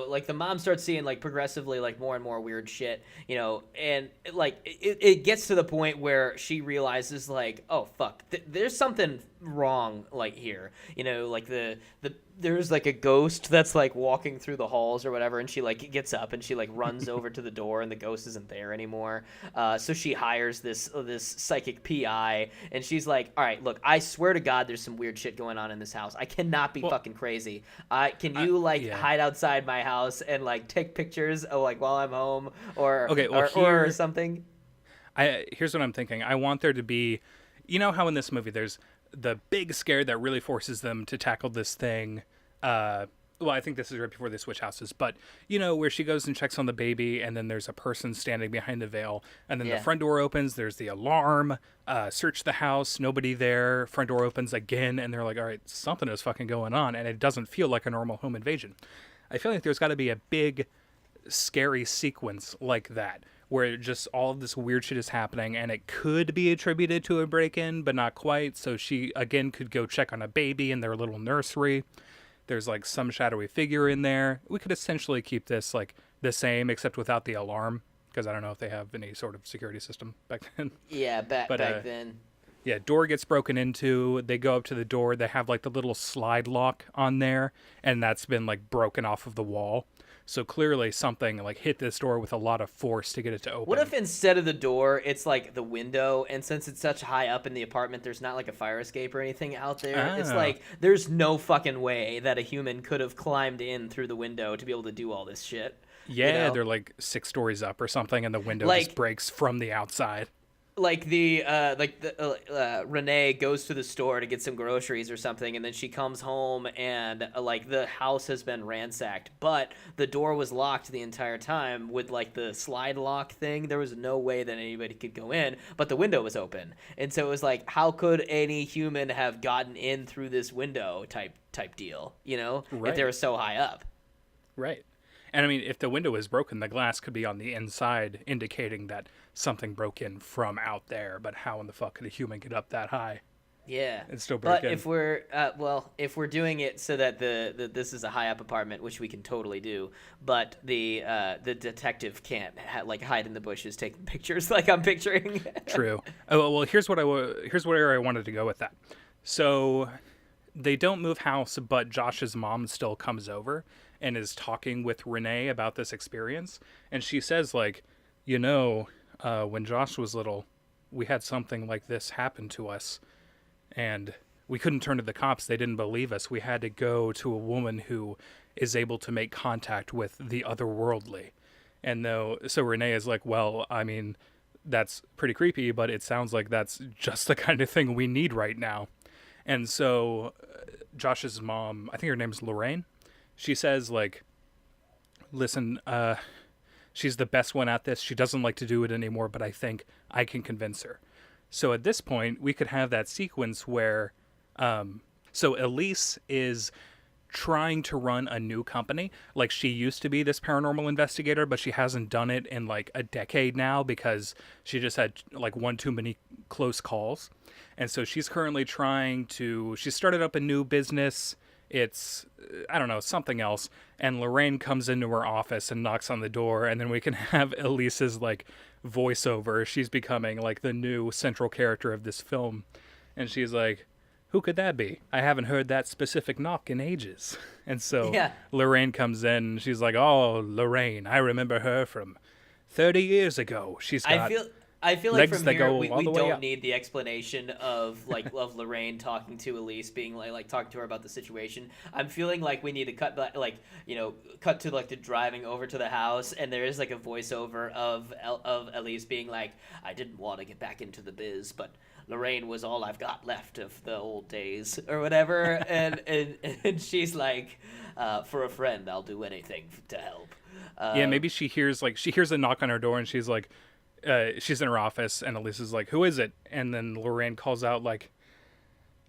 like the mom starts seeing like progressively like more and more weird shit, and like it gets to the point where she realizes like, oh fuck, there's something wrong like here, like the there's like a ghost that's like walking through the halls or whatever, and she like gets up and she like runs over to the door, and the ghost isn't there anymore. So she hires this psychic PI, and she's like, all right, look, I swear to God, there's some weird shit going on in this house. I cannot be fucking crazy. Can you hide outside my house and like take pictures of like while I'm home or or something? Here's what I'm thinking. I want there to be, how in this movie there's the big scare that really forces them to tackle this thing. Well, I think this is right before they switch houses, but where she goes and checks on the baby, and then there's a person standing behind the veil, and then the front door opens, there's the alarm, search the house, nobody there, front door opens again, and they're like, all right, something is fucking going on, and it doesn't feel like a normal home invasion. I feel like there's got to be a big scary sequence like that, where just all of this weird shit is happening, and it could be attributed to a break-in, but not quite. So she again could go check on a baby in their little nursery. There's like some shadowy figure in there. We could essentially keep this like the same, except without the alarm, because I don't know if they have any sort of security system back then. Yeah, back then. Yeah, door gets broken into. They go up to the door. They have like the little slide lock on there, and that's been like broken off of the wall. So clearly something like hit this door with a lot of force to get it to open. What if instead of the door, it's like the window, and since it's such high up in the apartment, there's not like a fire escape or anything out there? It's like there's no fucking way that a human could have climbed in through the window to be able to do all this shit. Yeah, they're like 6 stories up or something, and the window just breaks from the outside. Like Renee goes to the store to get some groceries or something, and then she comes home and like the house has been ransacked, but the door was locked the entire time with like the slide lock thing. There was no way that anybody could go in, but the window was open, and so it was like, how could any human have gotten in through this window type deal? If they were so high up. Right. And I mean, if the window is broken, the glass could be on the inside, indicating that something broke in from out there. But how in the fuck could a human get up that high? Yeah, and still break in? If we're if we're doing it so that this is a high up apartment, which we can totally do, but the detective can't hide in the bushes taking pictures like I'm picturing. True. Oh well, here's where I wanted to go with that. So they don't move house, but Josh's mom still comes over and is talking with Renee about this experience. And she says, like, when Josh was little, we had something like this happen to us, and we couldn't turn to the cops. They didn't believe us. We had to go to a woman who is able to make contact with the otherworldly. And so Renee is like, well, I mean, that's pretty creepy, but it sounds like that's just the kind of thing we need right now. And so Josh's mom, I think her name's Lorraine, she says, like, listen, she's the best one at this. She doesn't like to do it anymore, but I think I can convince her. So at this point, we could have that sequence where, so Elise is trying to run a new company. Like, she used to be this paranormal investigator, but she hasn't done it in like a decade now because she just had like one too many close calls. And so she's currently she started up a new business. It's, I don't know, something else. And Lorraine comes into her office and knocks on the door, and then we can have Elise's like voiceover. She's becoming like the new central character of this film. And she's like, who could that be? I haven't heard that specific knock in ages. And so Lorraine comes in and she's like, oh, Lorraine, I remember her from 30 years ago. She's got I feel like from here we don't up. need the explanation of of Lorraine talking to Elise, being like talking to her about the situation. I'm feeling like we need to cut to like the driving over to the house, and there is like a voiceover of Elise being like, I didn't want to get back into the biz, but Lorraine was all I've got left of the old days or whatever, and she's like, for a friend I'll do anything to help. Maybe she hears a knock on her door, and she's like, she's in her office, and Elise is like, who is it? And then Lorraine calls out like,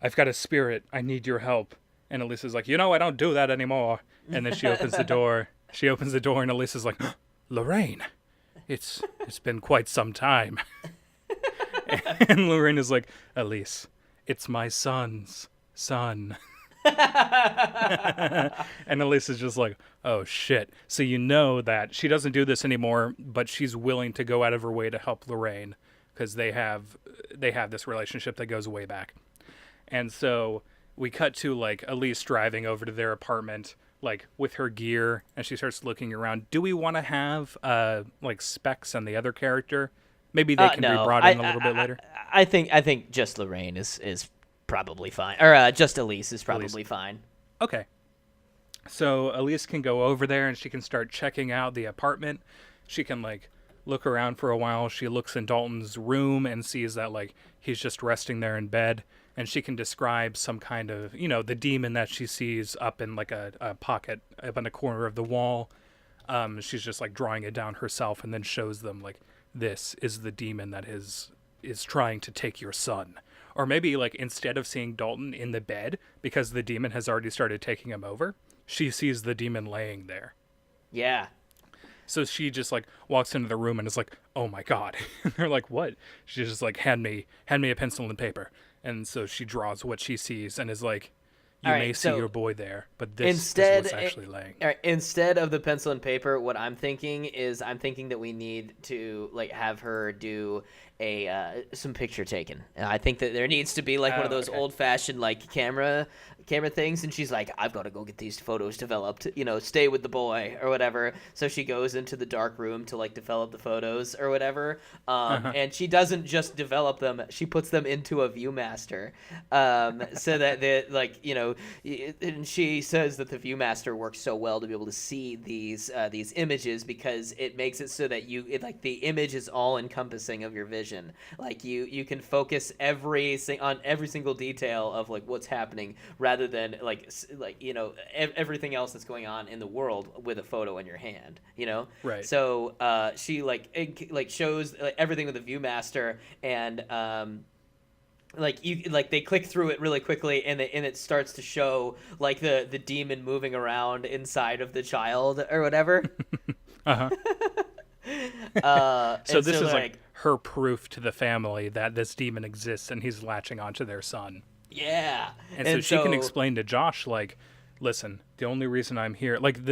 I've got a spirit, I need your help. And Elise is like, I don't do that anymore. And then she opens the door, and Elise is like, Lorraine, it's been quite some time. And Lorraine is like, Elise, it's my son's son. And Elise is just like, oh shit. So that she doesn't do this anymore, but she's willing to go out of her way to help Lorraine because they have this relationship that goes way back. And so we cut to like Elise driving over to their apartment, like with her gear, and she starts looking around. Do we want to have like Specs and the other character? Maybe they can be brought in a little bit later. I think just Lorraine is probably fine, or just Elise is probably fine. Okay. So Elise can go over there and she can start checking out the apartment. She can like look around for a while. She looks in Dalton's room and sees that like he's just resting there in bed, and she can describe some kind of, the demon that she sees up in like a pocket up in a corner of the wall. She's just like drawing it down herself, and then shows them like, this is the demon that is trying to take your son. Or maybe like instead of seeing Dalton in the bed because the demon has already started taking him over, she sees the demon laying there. Yeah. So she just like walks into the room and is like, oh my God. And they're like, what? She's just like, hand me a pencil and paper. And so she draws what she sees and is like, you may see your boy there, but this is what's actually laying. All right, instead of the pencil and paper, what I'm thinking that we need to like have her do some picture taken. And I think that there needs to be like one of those old-fashioned like camera things, and she's like, I've got to go get these photos developed, stay with the boy or whatever. So she goes into the dark room to like develop the photos or whatever. And she doesn't just develop them, she puts them into a Viewmaster, so that they like, and she says that the Viewmaster works so well to be able to see these images because it makes it so that the image is all encompassing of your vision. Like you can focus on every single detail of like what's happening rather than everything else that's going on in the world with a photo in your hand, Right. So she shows everything with a Viewmaster, and they click through it really quickly, and it starts to show like the demon moving around inside of the child or whatever. So this is like her proof to the family that this demon exists and he's latching onto their son. Yeah. And so she can explain to Josh, like, listen, the only reason I'm here, like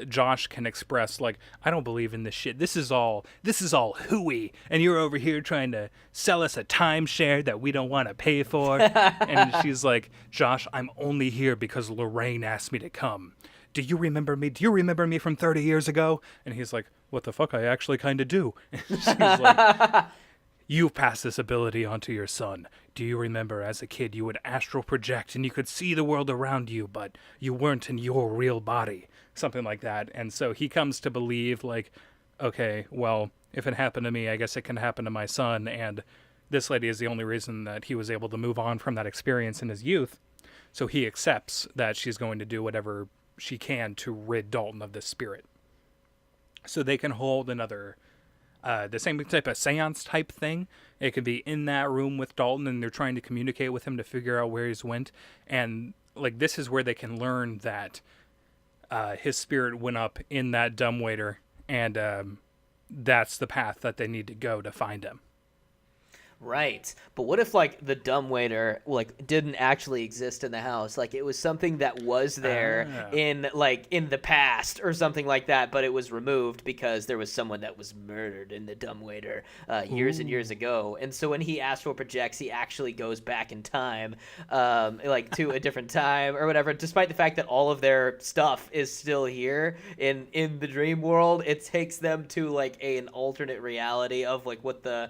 Josh can express like, I don't believe in this shit. This is all hooey. And you're over here trying to sell us a timeshare that we don't want to pay for. And she's like, Josh, I'm only here because Lorraine asked me to come. Do you remember me? Do you remember me from 30 years ago? And he's like, what the fuck? I actually kind of do. And she's like, You've passed this ability onto your son. Do you remember as a kid you would astral project and you could see the world around you, but you weren't in your real body? Something like that. And so he comes to believe, like, okay, well, if it happened to me, I guess it can happen to my son. And this lady is the only reason that he was able to move on from that experience in his youth. So he accepts that she's going to do whatever she can to rid Dalton of this spirit. So they can hold another, the same type of seance type thing. It could be in that room with Dalton and they're trying to communicate with him to figure out where he's went. And like, this is where they can learn that his spirit went up in that dumbwaiter, and that's the path that they need to go to find him. Right. But what if like the dumbwaiter like didn't actually exist in the house? Like it was something that was there in the past or something like that, but it was removed because there was someone that was murdered in the dumbwaiter years and years ago. And so when he astral projects, he actually goes back in time, like to a different time or whatever. Despite the fact that all of their stuff is still here in the dream world, it takes them to like an alternate reality of like what the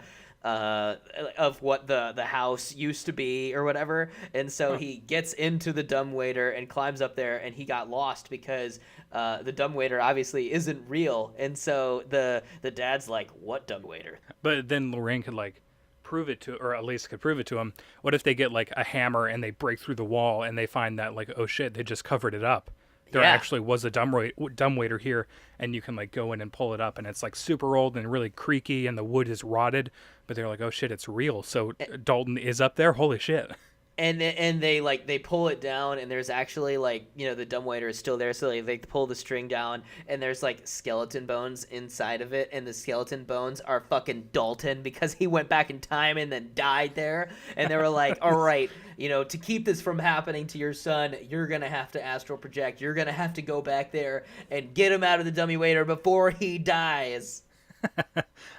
house used to be or whatever. And so he gets into the dumbwaiter and climbs up there, and he got lost because the dumbwaiter obviously isn't real. And so the dad's like, what dumbwaiter? But then Lorraine could like prove it to, or at least could prove it to him. What if they get like a hammer and they break through the wall and they find that like, oh shit, they just covered it up. There actually was a dumbwaiter here, and you can like go in and pull it up, and it's like super old and really creaky, and the wood is rotted. But they're like, oh shit, it's real. So Dalton is up there. Holy shit! And they pull it down, and there's actually like, you know, the dumbwaiter is still there, so they pull the string down, and there's like skeleton bones inside of it, and the skeleton bones are fucking Dalton because he went back in time and then died there. And they were like, all right, you know, to keep this from happening to your son, you're gonna have to astral project. You're gonna have to go back there and get him out of the dumbwaiter before he dies.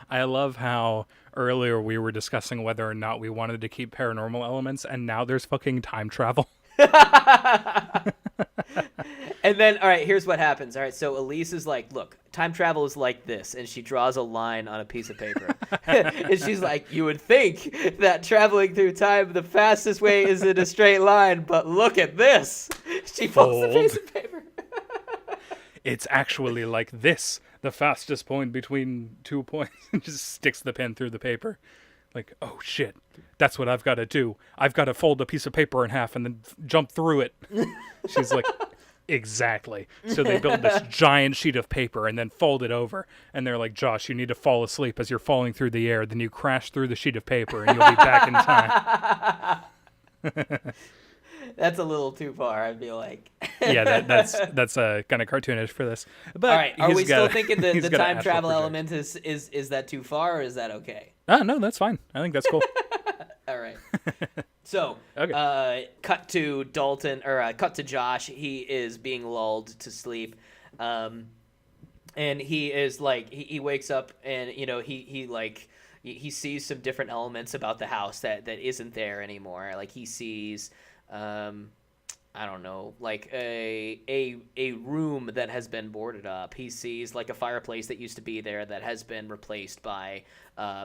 I love how earlier we were discussing whether or not we wanted to keep paranormal elements, and now there's fucking time travel. And then, all right, here's what happens. All right, so Elise is like, look, time travel is like this, and she draws a line on a piece of paper. And she's like, you would think that traveling through time the fastest way is in a straight line, but look at this. She folds the piece of paper. It's actually like this, the fastest point between 2 points, and just sticks the pen through the paper. Like, oh shit, that's what I've got to do. I've got to fold a piece of paper in half and then jump through it. She's like, exactly. So they build this giant sheet of paper and then fold it over. And they're like, Josh, you need to fall asleep as you're falling through the air. Then you crash through the sheet of paper and you'll be back in time. That's a little too far, I feel like. Yeah, that's kind of cartoonish for this. But all right, are we still thinking the time travel element is that too far, or is that okay? No, that's fine. I think that's cool. All right. So, cut to Josh. He is being lulled to sleep, and he is like he wakes up, and you know he sees some different elements about the house that isn't there anymore. Like he sees, I don't know, like a room that has been boarded up. He sees like a fireplace that used to be there that has been replaced by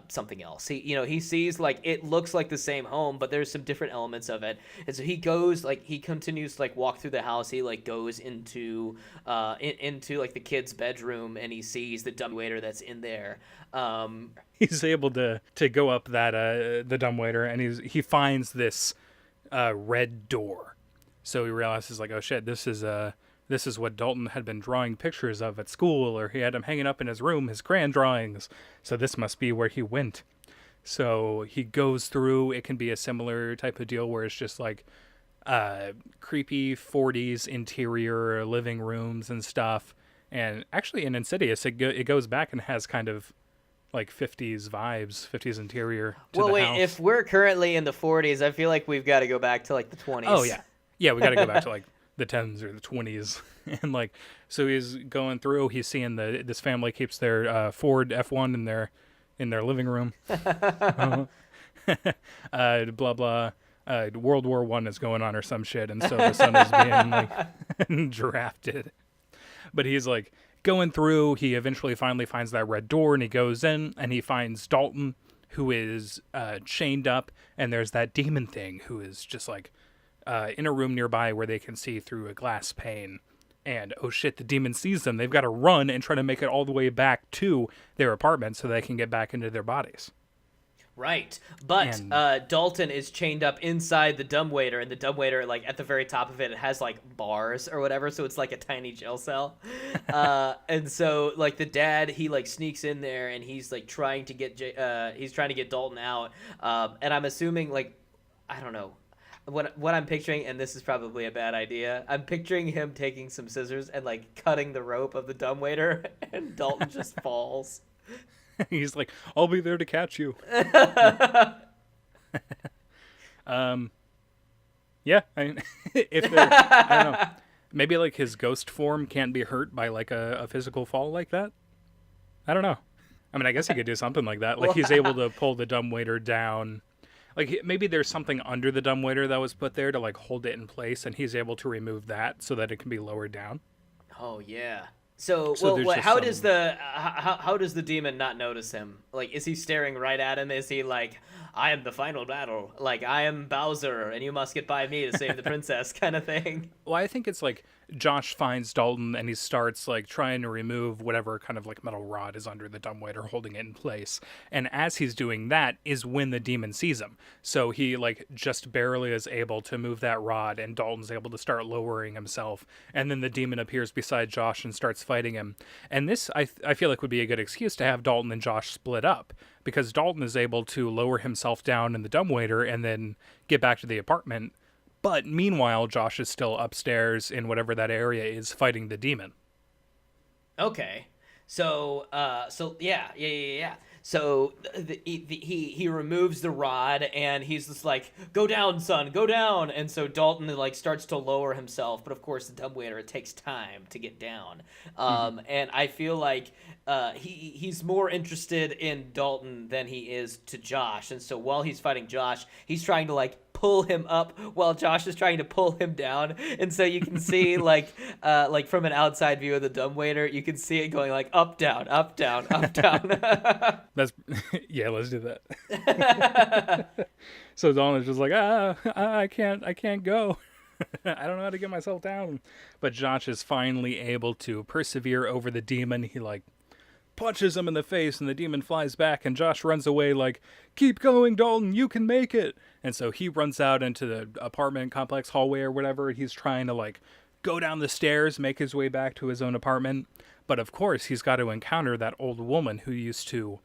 something else. He sees like it looks like the same home, but there's some different elements of it. And so he continues to like walk through the house. He like goes into like the kid's bedroom, and he sees the dumbwaiter that's in there. He's able to go up that the dumbwaiter, and he finds this red door. So he realizes like, oh shit, this is what Dalton had been drawing pictures of at school, or he had him hanging up in his room, his crayon drawings. So this must be where he went. So he goes through. It can be a similar type of deal where it's just like creepy 40s interior living rooms and stuff. And actually in Insidious, it goes back and has kind of like 50s vibes, 50s interior to the house. Well, wait, if we're currently in the 40s, I feel like we've got to go back to like the 20s. Oh, yeah. Yeah, we got to go back to like the 10s or the 20s. And like, so he's going through, he's seeing this family keeps their Ford F1 in their living room. Blah, blah. World War I is going on or some shit. And so the son is being like drafted. But he's like going through, he eventually finally finds that red door, and he goes in and he finds Dalton who is chained up, and there's that demon thing who is just like in a room nearby where they can see through a glass pane. And oh shit, the demon sees them. They've got to run and try to make it all the way back to their apartment so they can get back into their bodies. Right, but And Dalton is chained up inside the dumbwaiter, and the dumbwaiter, like at the very top of it, it has like bars or whatever, so it's like a tiny jail cell. And so like the dad, he like sneaks in there, and he's like trying to get Dalton out. And I'm assuming like, I don't know. What I'm picturing, and this is probably a bad idea, I'm picturing him taking some scissors and like cutting the rope of the dumbwaiter, and Dalton just falls. he's like, I'll be there to catch you. Yeah, if they're, I don't know, maybe like his ghost form can't be hurt by like a physical fall like that. I don't know. I mean, I guess he could do something like that. Like he's able to pull the dumbwaiter down. Like maybe there's something under the dumbwaiter that was put there to like hold it in place, and he's able to remove that so that it can be lowered down. Oh yeah. So there's well, just how some- does the demon not notice him? Like, is he staring right at him? Is he like, I am the final battle, like I am Bowser, and you must get by me to save the princess, kind of thing? Well, I think it's like Josh finds Dalton and he starts like trying to remove whatever kind of like metal rod is under the dumbwaiter holding it in place. And as he's doing that is when the demon sees him. So he like just barely is able to move that rod, and Dalton's able to start lowering himself. And then the demon appears beside Josh and starts fighting him. And this I feel like would be a good excuse to have Dalton and Josh split up, because Dalton is able to lower himself down in the dumbwaiter and then get back to the apartment. But meanwhile, Josh is still upstairs in whatever that area is fighting the demon. Okay. So yeah. So he removes the rod, and he's just like, go down, son, go down. And so Dalton like starts to lower himself, but of course the dumbwaiter, it takes time to get down. And I feel like he's more interested in Dalton than he is to Josh. And so while he's fighting Josh, he's trying to like pull him up while Josh is trying to pull him down. And so you can see like from an outside view of the dumbwaiter, you can see it going like up, down, up, down, up, down. That's yeah, let's do that. So Dalton is just like, I can't go. I don't know how to get myself down. But Josh is finally able to persevere over the demon. He like punches him in the face, and the demon flies back, and Josh runs away like, keep going, Dalton, you can make it. And so he runs out into the apartment complex hallway or whatever. He's trying to like go down the stairs, make his way back to his own apartment. But of course, he's got to encounter that old woman who used to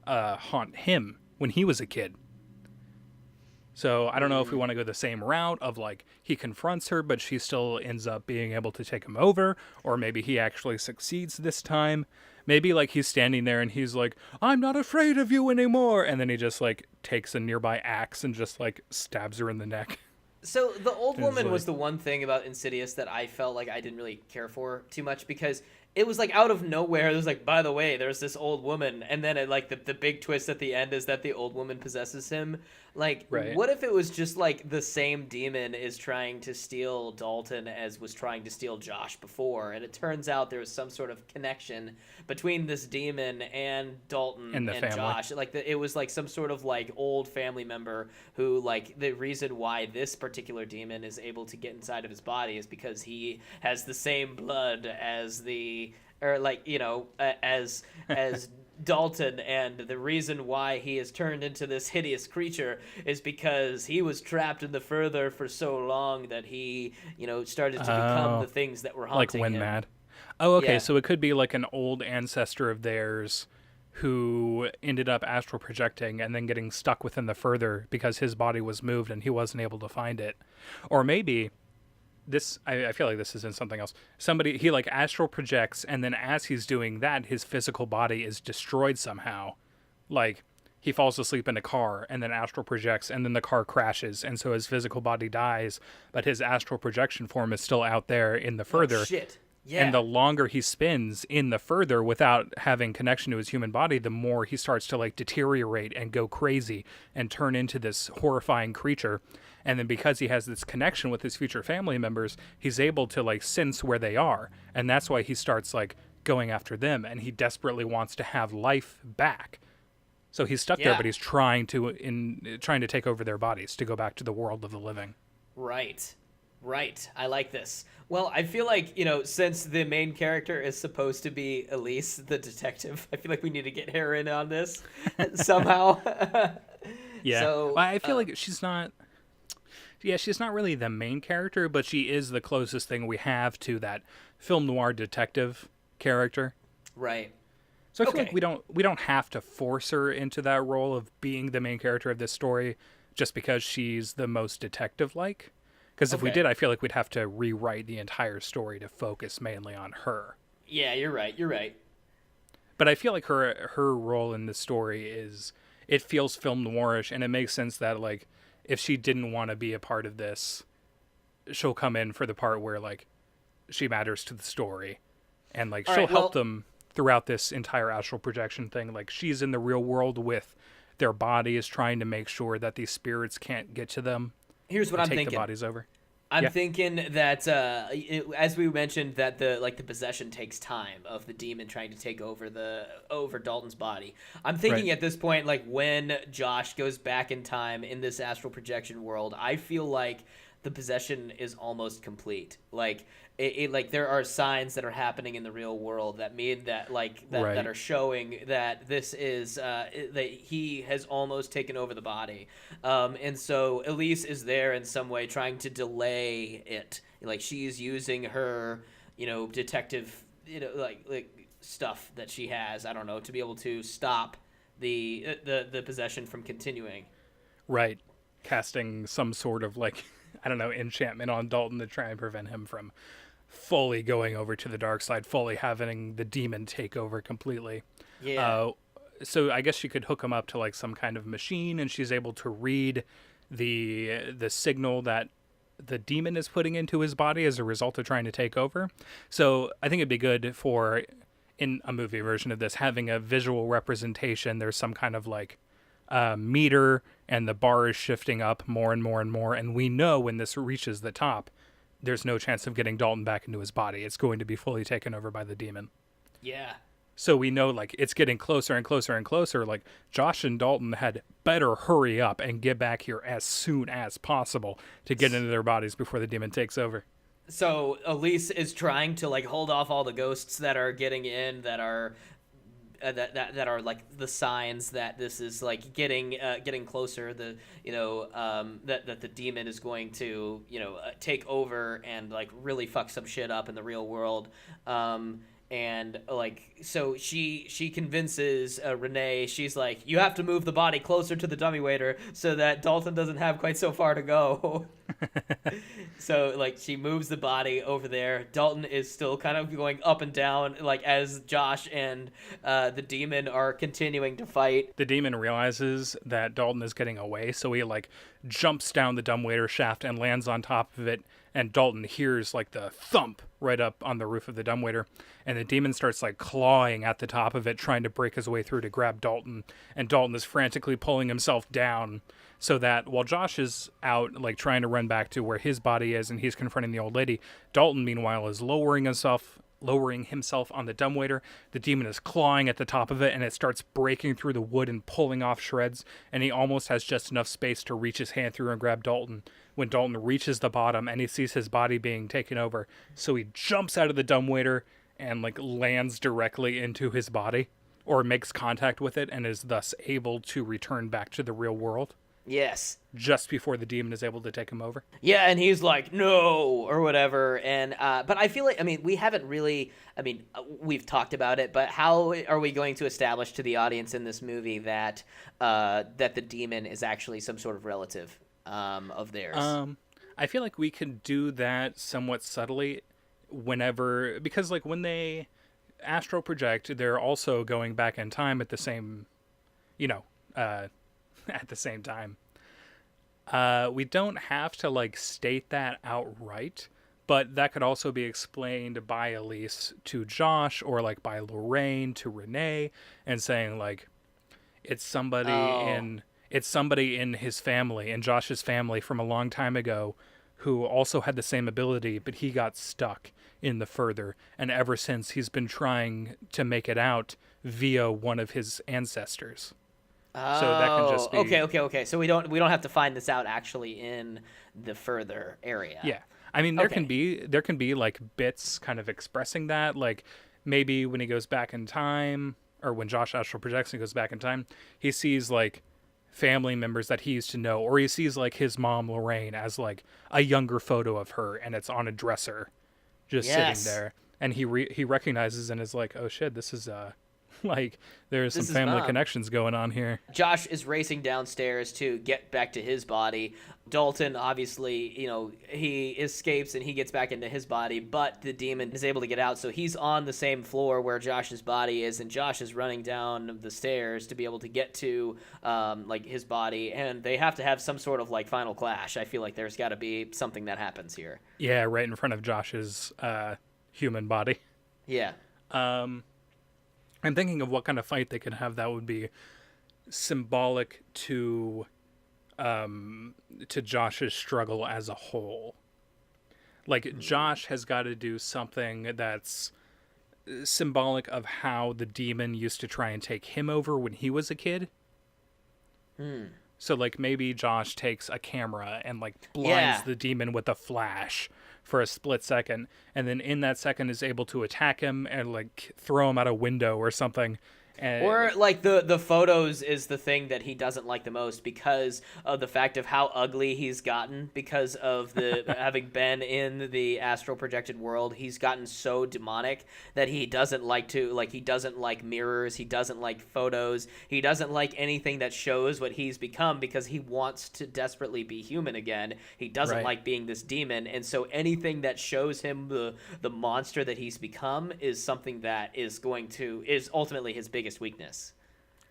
haunt him when he was a kid. So I don't know if we want to go the same route of like he confronts her, but she still ends up being able to take him over, or maybe he actually succeeds this time. Maybe like he's standing there and he's like, I'm not afraid of you anymore. And then he just like takes a nearby axe and just like stabs her in the neck. So the old woman like- was the one thing about Insidious that I felt like I didn't really care for too much, because it was like out of nowhere. It was like, by the way, there's this old woman, and then it, like the big twist at the end is that the old woman possesses him. Like, Right. what if it was just like the same demon is trying to steal Dalton as was trying to steal Josh before, and it turns out there was some sort of connection between this demon and Dalton And the family. Josh. Like it was like some sort of like old family member who, like, the reason why this particular demon is able to get inside of his body is because he has the same blood as as Dalton, and the reason why he has turned into this hideous creature is because he was trapped in the further for so long that he, started to become the things that were haunting Like when him. mad. Oh, okay. Yeah. So it could be like an old ancestor of theirs who ended up astral projecting and then getting stuck within the further because his body was moved and he wasn't able to find it. Or maybe this, I feel like this is in something else. He like astral projects, and then as he's doing that, his physical body is destroyed somehow. Like he falls asleep in a car and then astral projects, and then the car crashes, and so his physical body dies, but his astral projection form is still out there in the further. Oh, shit. Yeah. And the longer he spends in the further without having connection to his human body, the more he starts to like deteriorate and go crazy and turn into this horrifying creature. And then because he has this connection with his future family members, he's able to like sense where they are. And that's why he starts like going after them, and he desperately wants to have life back. So he's stuck there, Yeah. but he's trying to take over their bodies to go back to the world of the living. Right. Right. I like this. Well, I feel like, since the main character is supposed to be Elise, the detective, I feel like we need to get her in on this somehow. Yeah. So, Well, I feel like she's not. Yeah, she's not really the main character, but she is the closest thing we have to that film noir detective character. right. So I feel Okay. like we don't have to force her into that role of being the main character of this story just because she's the most detective like. Because if we Okay. did, I feel like we'd have to rewrite the entire story to focus mainly on her. Yeah, you're right. You're right. But I feel like her role in this story is, it feels film noirish, and it makes sense that like if she didn't want to be a part of this, she'll come in for the part where like she matters to the story, and like All she'll right, help well, them throughout this entire astral projection thing. Like she's in the real world with their bodies, trying to make sure that these spirits can't get to them here's what and I'm take the thinking. bodies over. I'm Yeah, thinking that as we mentioned that the possession takes time of the demon trying to take over Dalton's body. I'm thinking right. at this point, like when Josh goes back in time in this astral projection world, I feel like the possession is almost complete. Like like there are signs that are happening in the real world that mean that that Right. are showing that this is that he has almost taken over the body, and so Elise is there in some way trying to delay it. Like she's using her detective like stuff that she has, I don't know, to be able to stop the possession from continuing. Right. Casting some sort of like, I don't know, enchantment on Dalton to try and prevent him from fully going over to the dark side, fully having the demon take over completely. Yeah. Uh, so I guess she could hook him up to like some kind of machine, and she's able to read the signal that the demon is putting into his body as a result of trying to take over. So I think it'd be good for, in a movie version of this, having a visual representation. There's some kind of like meter, and the bar is shifting up more and more and more. And we know when this reaches the top, there's no chance of getting Dalton back into his body. It's going to be fully taken over by the demon. Yeah. So we know like it's getting closer and closer and closer. Like Josh and Dalton had better hurry up and get back here as soon as possible to get into their bodies before the demon takes over. So Elise is trying to like hold off all the ghosts that are getting in, that are that are like the signs that this is like getting closer. The that the demon is going to take over and like really fuck some shit up in the real world. And like so she convinces Renee. She's like, you have to move the body closer to the dummy waiter so that Dalton doesn't have quite so far to go. So like she moves the body over there. Dalton is still kind of going up and down like as Josh and the demon are continuing to fight. The demon realizes that Dalton is getting away, so he like jumps down the dumbwaiter shaft and lands on top of it, and Dalton hears like the thump right up on the roof of the dumbwaiter, and the demon starts like clawing at the top of it, trying to break his way through to grab Dalton, and Dalton is frantically pulling himself down, so that while Josh is out like trying to run back to where his body is and he's confronting the old lady, Dalton meanwhile is lowering himself on the dumbwaiter. The demon is clawing at the top of it, and it starts breaking through the wood and pulling off shreds, and he almost has just enough space to reach his hand through and grab Dalton when Dalton reaches the bottom and he sees his body being taken over. So he jumps out of the dumbwaiter and like lands directly into his body, or makes contact with it, and is thus able to return back to the real world Yes. just before the demon is able to take him over. Yeah, and he's like, no, or whatever. And but I feel like, I mean, we haven't really, I mean, we've talked about it, but how are we going to establish to the audience in this movie that that the demon is actually some sort of relative of theirs? I feel like we could do that somewhat subtly whenever, because like when they astral project, they're also going back in time at the same, at the same time. We don't have to like state that outright, but that could also be explained by Elise to Josh, or like by Lorraine to Renee, and saying like it's somebody Oh. in his family, in Josh's family from a long time ago, who also had the same ability, but he got stuck in the further, and ever since he's been trying to make it out via one of his ancestors. So that can just Oh, be, okay. So we don't have to find this out actually in the further area. yeah. I mean, Okay. there can be like bits kind of expressing that, like maybe when he goes back in time, or when Josh astral projects and goes back in time, he sees like family members that he used to know, or he sees like his mom Lorraine as like a younger photo of her, and it's on a dresser, just sitting Yes. there, and he recognizes and is like, oh shit, this is like there's some This is family mom. connections going on here. Josh is racing downstairs to get back to his body. Dalton, obviously, he escapes and he gets back into his body, but the demon is able to get out. So he's on the same floor where Josh's body is, and Josh is running down the stairs to be able to get to like his body. And they have to have some sort of like final clash. I feel like there's got to be something that happens here. Yeah, right in front of Josh's human body. Yeah. I'm thinking of what kind of fight they could have that would be symbolic to Josh's struggle as a whole. Like Josh has got to do something that's symbolic of how the demon used to try and take him over when he was a kid. So like maybe Josh takes a camera and like blinds Yeah. the demon with a flash for a split second, and then in that second is able to attack him and like throw him out a window or something. And Or like the photos is the thing that he doesn't like the most because of the fact of how ugly he's gotten because of the having been in the astral projected world. He's gotten so demonic that he doesn't he doesn't like mirrors, he doesn't like photos, he doesn't like anything that shows what he's become because he wants to desperately be human again. He doesn't right. like being this demon, and so anything that shows him the monster that he's become is something that is ultimately his biggest weakness.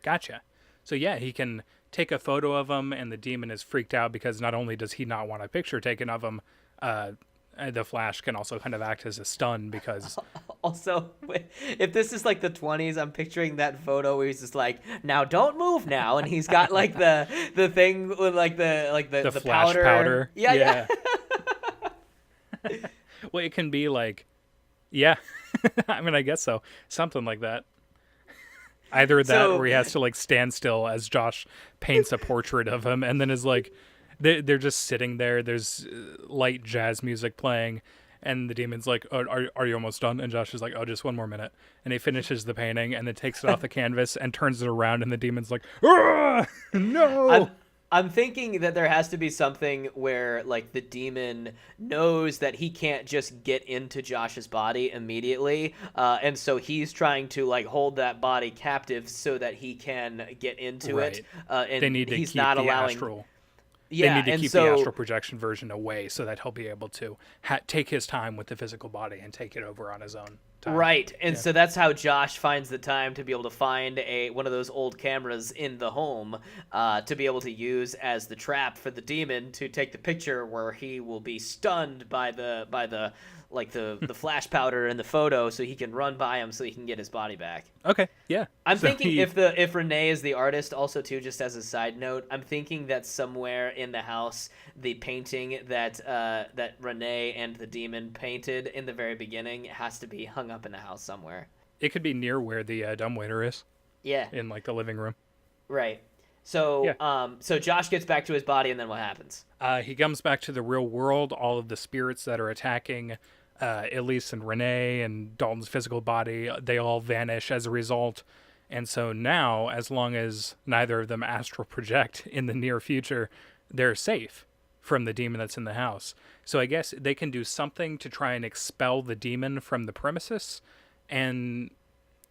Gotcha. So yeah, he can take a photo of him, and the demon is freaked out because not only does he not want a picture taken of him, the flash can also kind of act as a stun because Also, if this is like the 20s, I'm picturing that photo where he's just like, "Now don't move now," and he's got like the thing with the the flash powder. Yeah. Well, it can be like, yeah, I mean, I guess so, something like that. Either that, So or he has to like stand still as Josh paints a portrait of him, and then is like, they're just sitting there. There's light jazz music playing, and the demon's like, oh, "Are you almost done?" And Josh is like, "Oh, just one more minute." And he finishes the painting, and then takes it off the canvas and turns it around, and the demon's like, "Ah, no!" I'm thinking that there has to be something where like the demon knows that he can't just get into Josh's body immediately, and so he's trying to like hold that body captive so that he can get into it. Right. And They need to he's keep not the allowing. astral. They Yeah, need to and keep the so astral projection version away so that he'll be able to take his time with the physical body and take it over on his own time. right, and Yeah. so that's how Josh finds the time to be able to find one of those old cameras in the home to be able to use as the trap for the demon to take the picture where he will be stunned by the the flash powder in the photo, so he can run by him so he can get his body back. Okay. Yeah. I'm So thinking if Renee is the artist, also too, just as a side note, I'm thinking that somewhere in the house, the painting that Renee and the demon painted in the very beginning has to be hung up in the house somewhere. it could be near where the dumbwaiter is Yeah, in like the living room. right. So Yeah. so Josh gets back to his body, and then what happens? He comes back to the real world. All of the spirits that are attacking Elise and Renee and Dalton's physical body, they all vanish as a result. And so now, as long as neither of them astral project in the near future, they're safe from the demon that's in the house. So I guess they can do something to try and expel the demon from the premises. And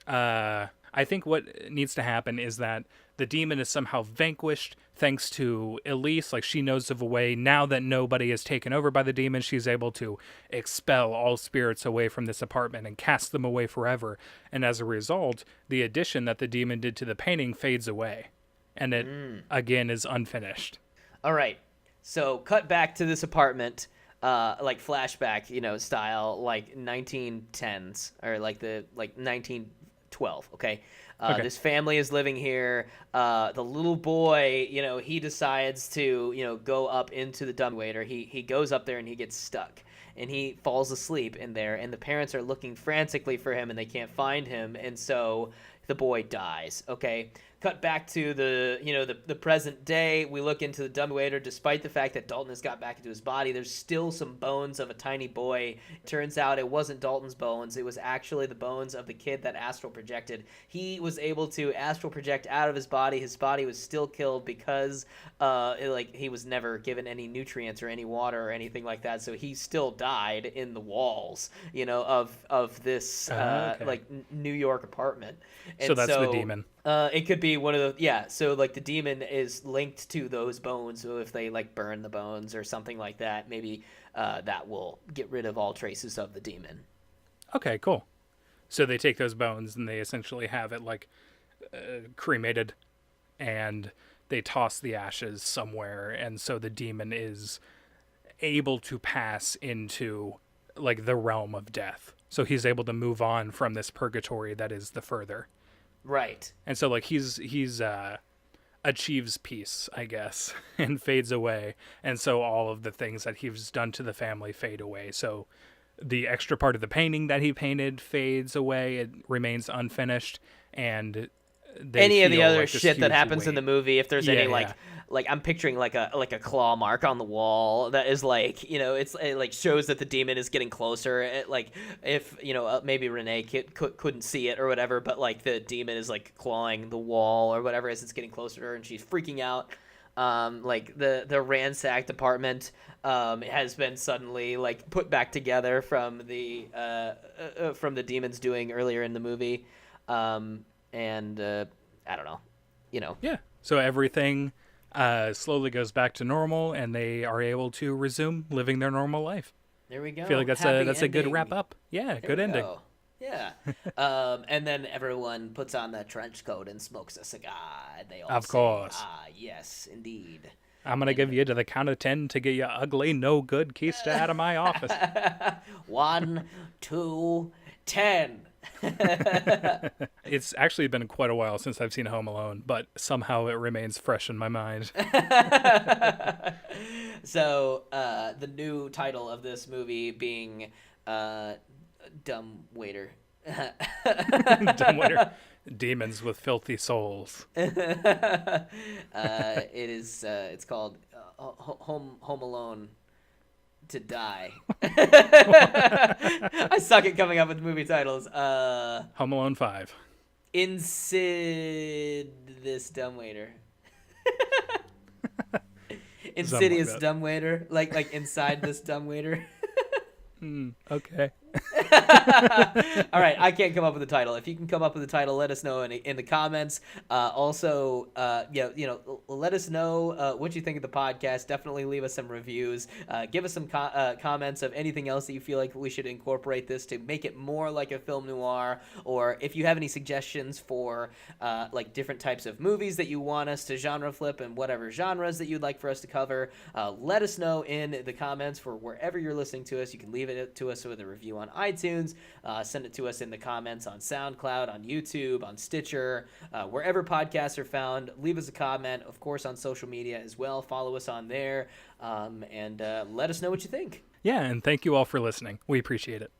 I think what needs to happen is that the demon is somehow vanquished thanks to Elise. Like, she knows of a way now that nobody is taken over by the demon. She's able to expel all spirits away from this apartment and cast them away forever. And as a result, the addition that the demon did to the painting fades away. And it, again, is unfinished. All right. So cut back to this apartment, like flashback, style, like 1910s or like 1912. Okay. Okay. This family is living here. The little boy, he decides to, go up into the dumbwaiter. He goes up there and he gets stuck. And he falls asleep in there. And the parents are looking frantically for him and they can't find him. And so the boy dies. Okay, cut back to the present day. We look into the dumbwaiter. Despite the fact that Dalton has got back into his body, there's still some bones of a tiny boy. Turns out it wasn't Dalton's bones. It was actually the bones of the kid that astral projected. He was able to astral project out of his body. His body was still killed because he was never given any nutrients or any water or anything like that. So he still died in the walls, of this New York apartment. And so that's the demon. It could be one of the so like the demon is linked to those bones. So if they like burn the bones or something like that, maybe that will get rid of all traces of the demon. Okay, cool. So they take those bones and they essentially have it cremated, and they toss the ashes somewhere, and so the demon is able to pass into the realm of death. So he's able to move on from this purgatory that is the further. Right. And so he's achieves peace, I guess, and fades away. And so all of the things that he's done to the family fade away. So the extra part of the painting that he painted fades away. It remains unfinished, and any of the other shit that happens in the movie, if there's any I'm picturing like a claw mark on the wall that is it shows that the demon is getting closer. If maybe Renee couldn't see it or whatever, but the demon is clawing the wall or whatever as it's getting closer to her, and she's freaking out. The ransacked apartment has been suddenly put back together from the demon's doing earlier in the movie. And I don't know, Yeah. So everything slowly goes back to normal, and they are able to resume living their normal life. There we go. I feel like that's a good wrap up. Yeah, good ending. Go. Yeah. And then everyone puts on the trench coat and smokes a cigar. They all of course. Ah, yes, indeed. I'm going to give you to the count of 10 to get you ugly, no good keister out of my office. 1, 2, 10. It's actually been quite a while since I've seen Home Alone, but somehow it remains fresh in my mind. So the new title of this movie being Dumb Waiter. Dumb Waiter. Demons with filthy souls. It is. It's called Home Alone to Die. I suck at coming up with movie titles. Home Alone 5. This Dumbwaiter. Insidious like Dumbwaiter. Like inside this Dumbwaiter. Okay. All right, I can't come up with a title. If you can come up with a title, let us know in the comments. Also, let us know what you think of the podcast. Definitely leave us some reviews. Give us some comments of anything else that you feel like we should incorporate this to make it more like a film noir. Or if you have any suggestions for different types of movies that you want us to genre flip and whatever genres that you'd like for us to cover, let us know in the comments for wherever you're listening to us. You can leave it to us with a review on iTunes. Send it to us in the comments on SoundCloud, on YouTube, on Stitcher, wherever podcasts are found. Leave us a comment, of course, on social media as well. Follow us on there, and let us know what you think. Yeah, and thank you all for listening. We appreciate it.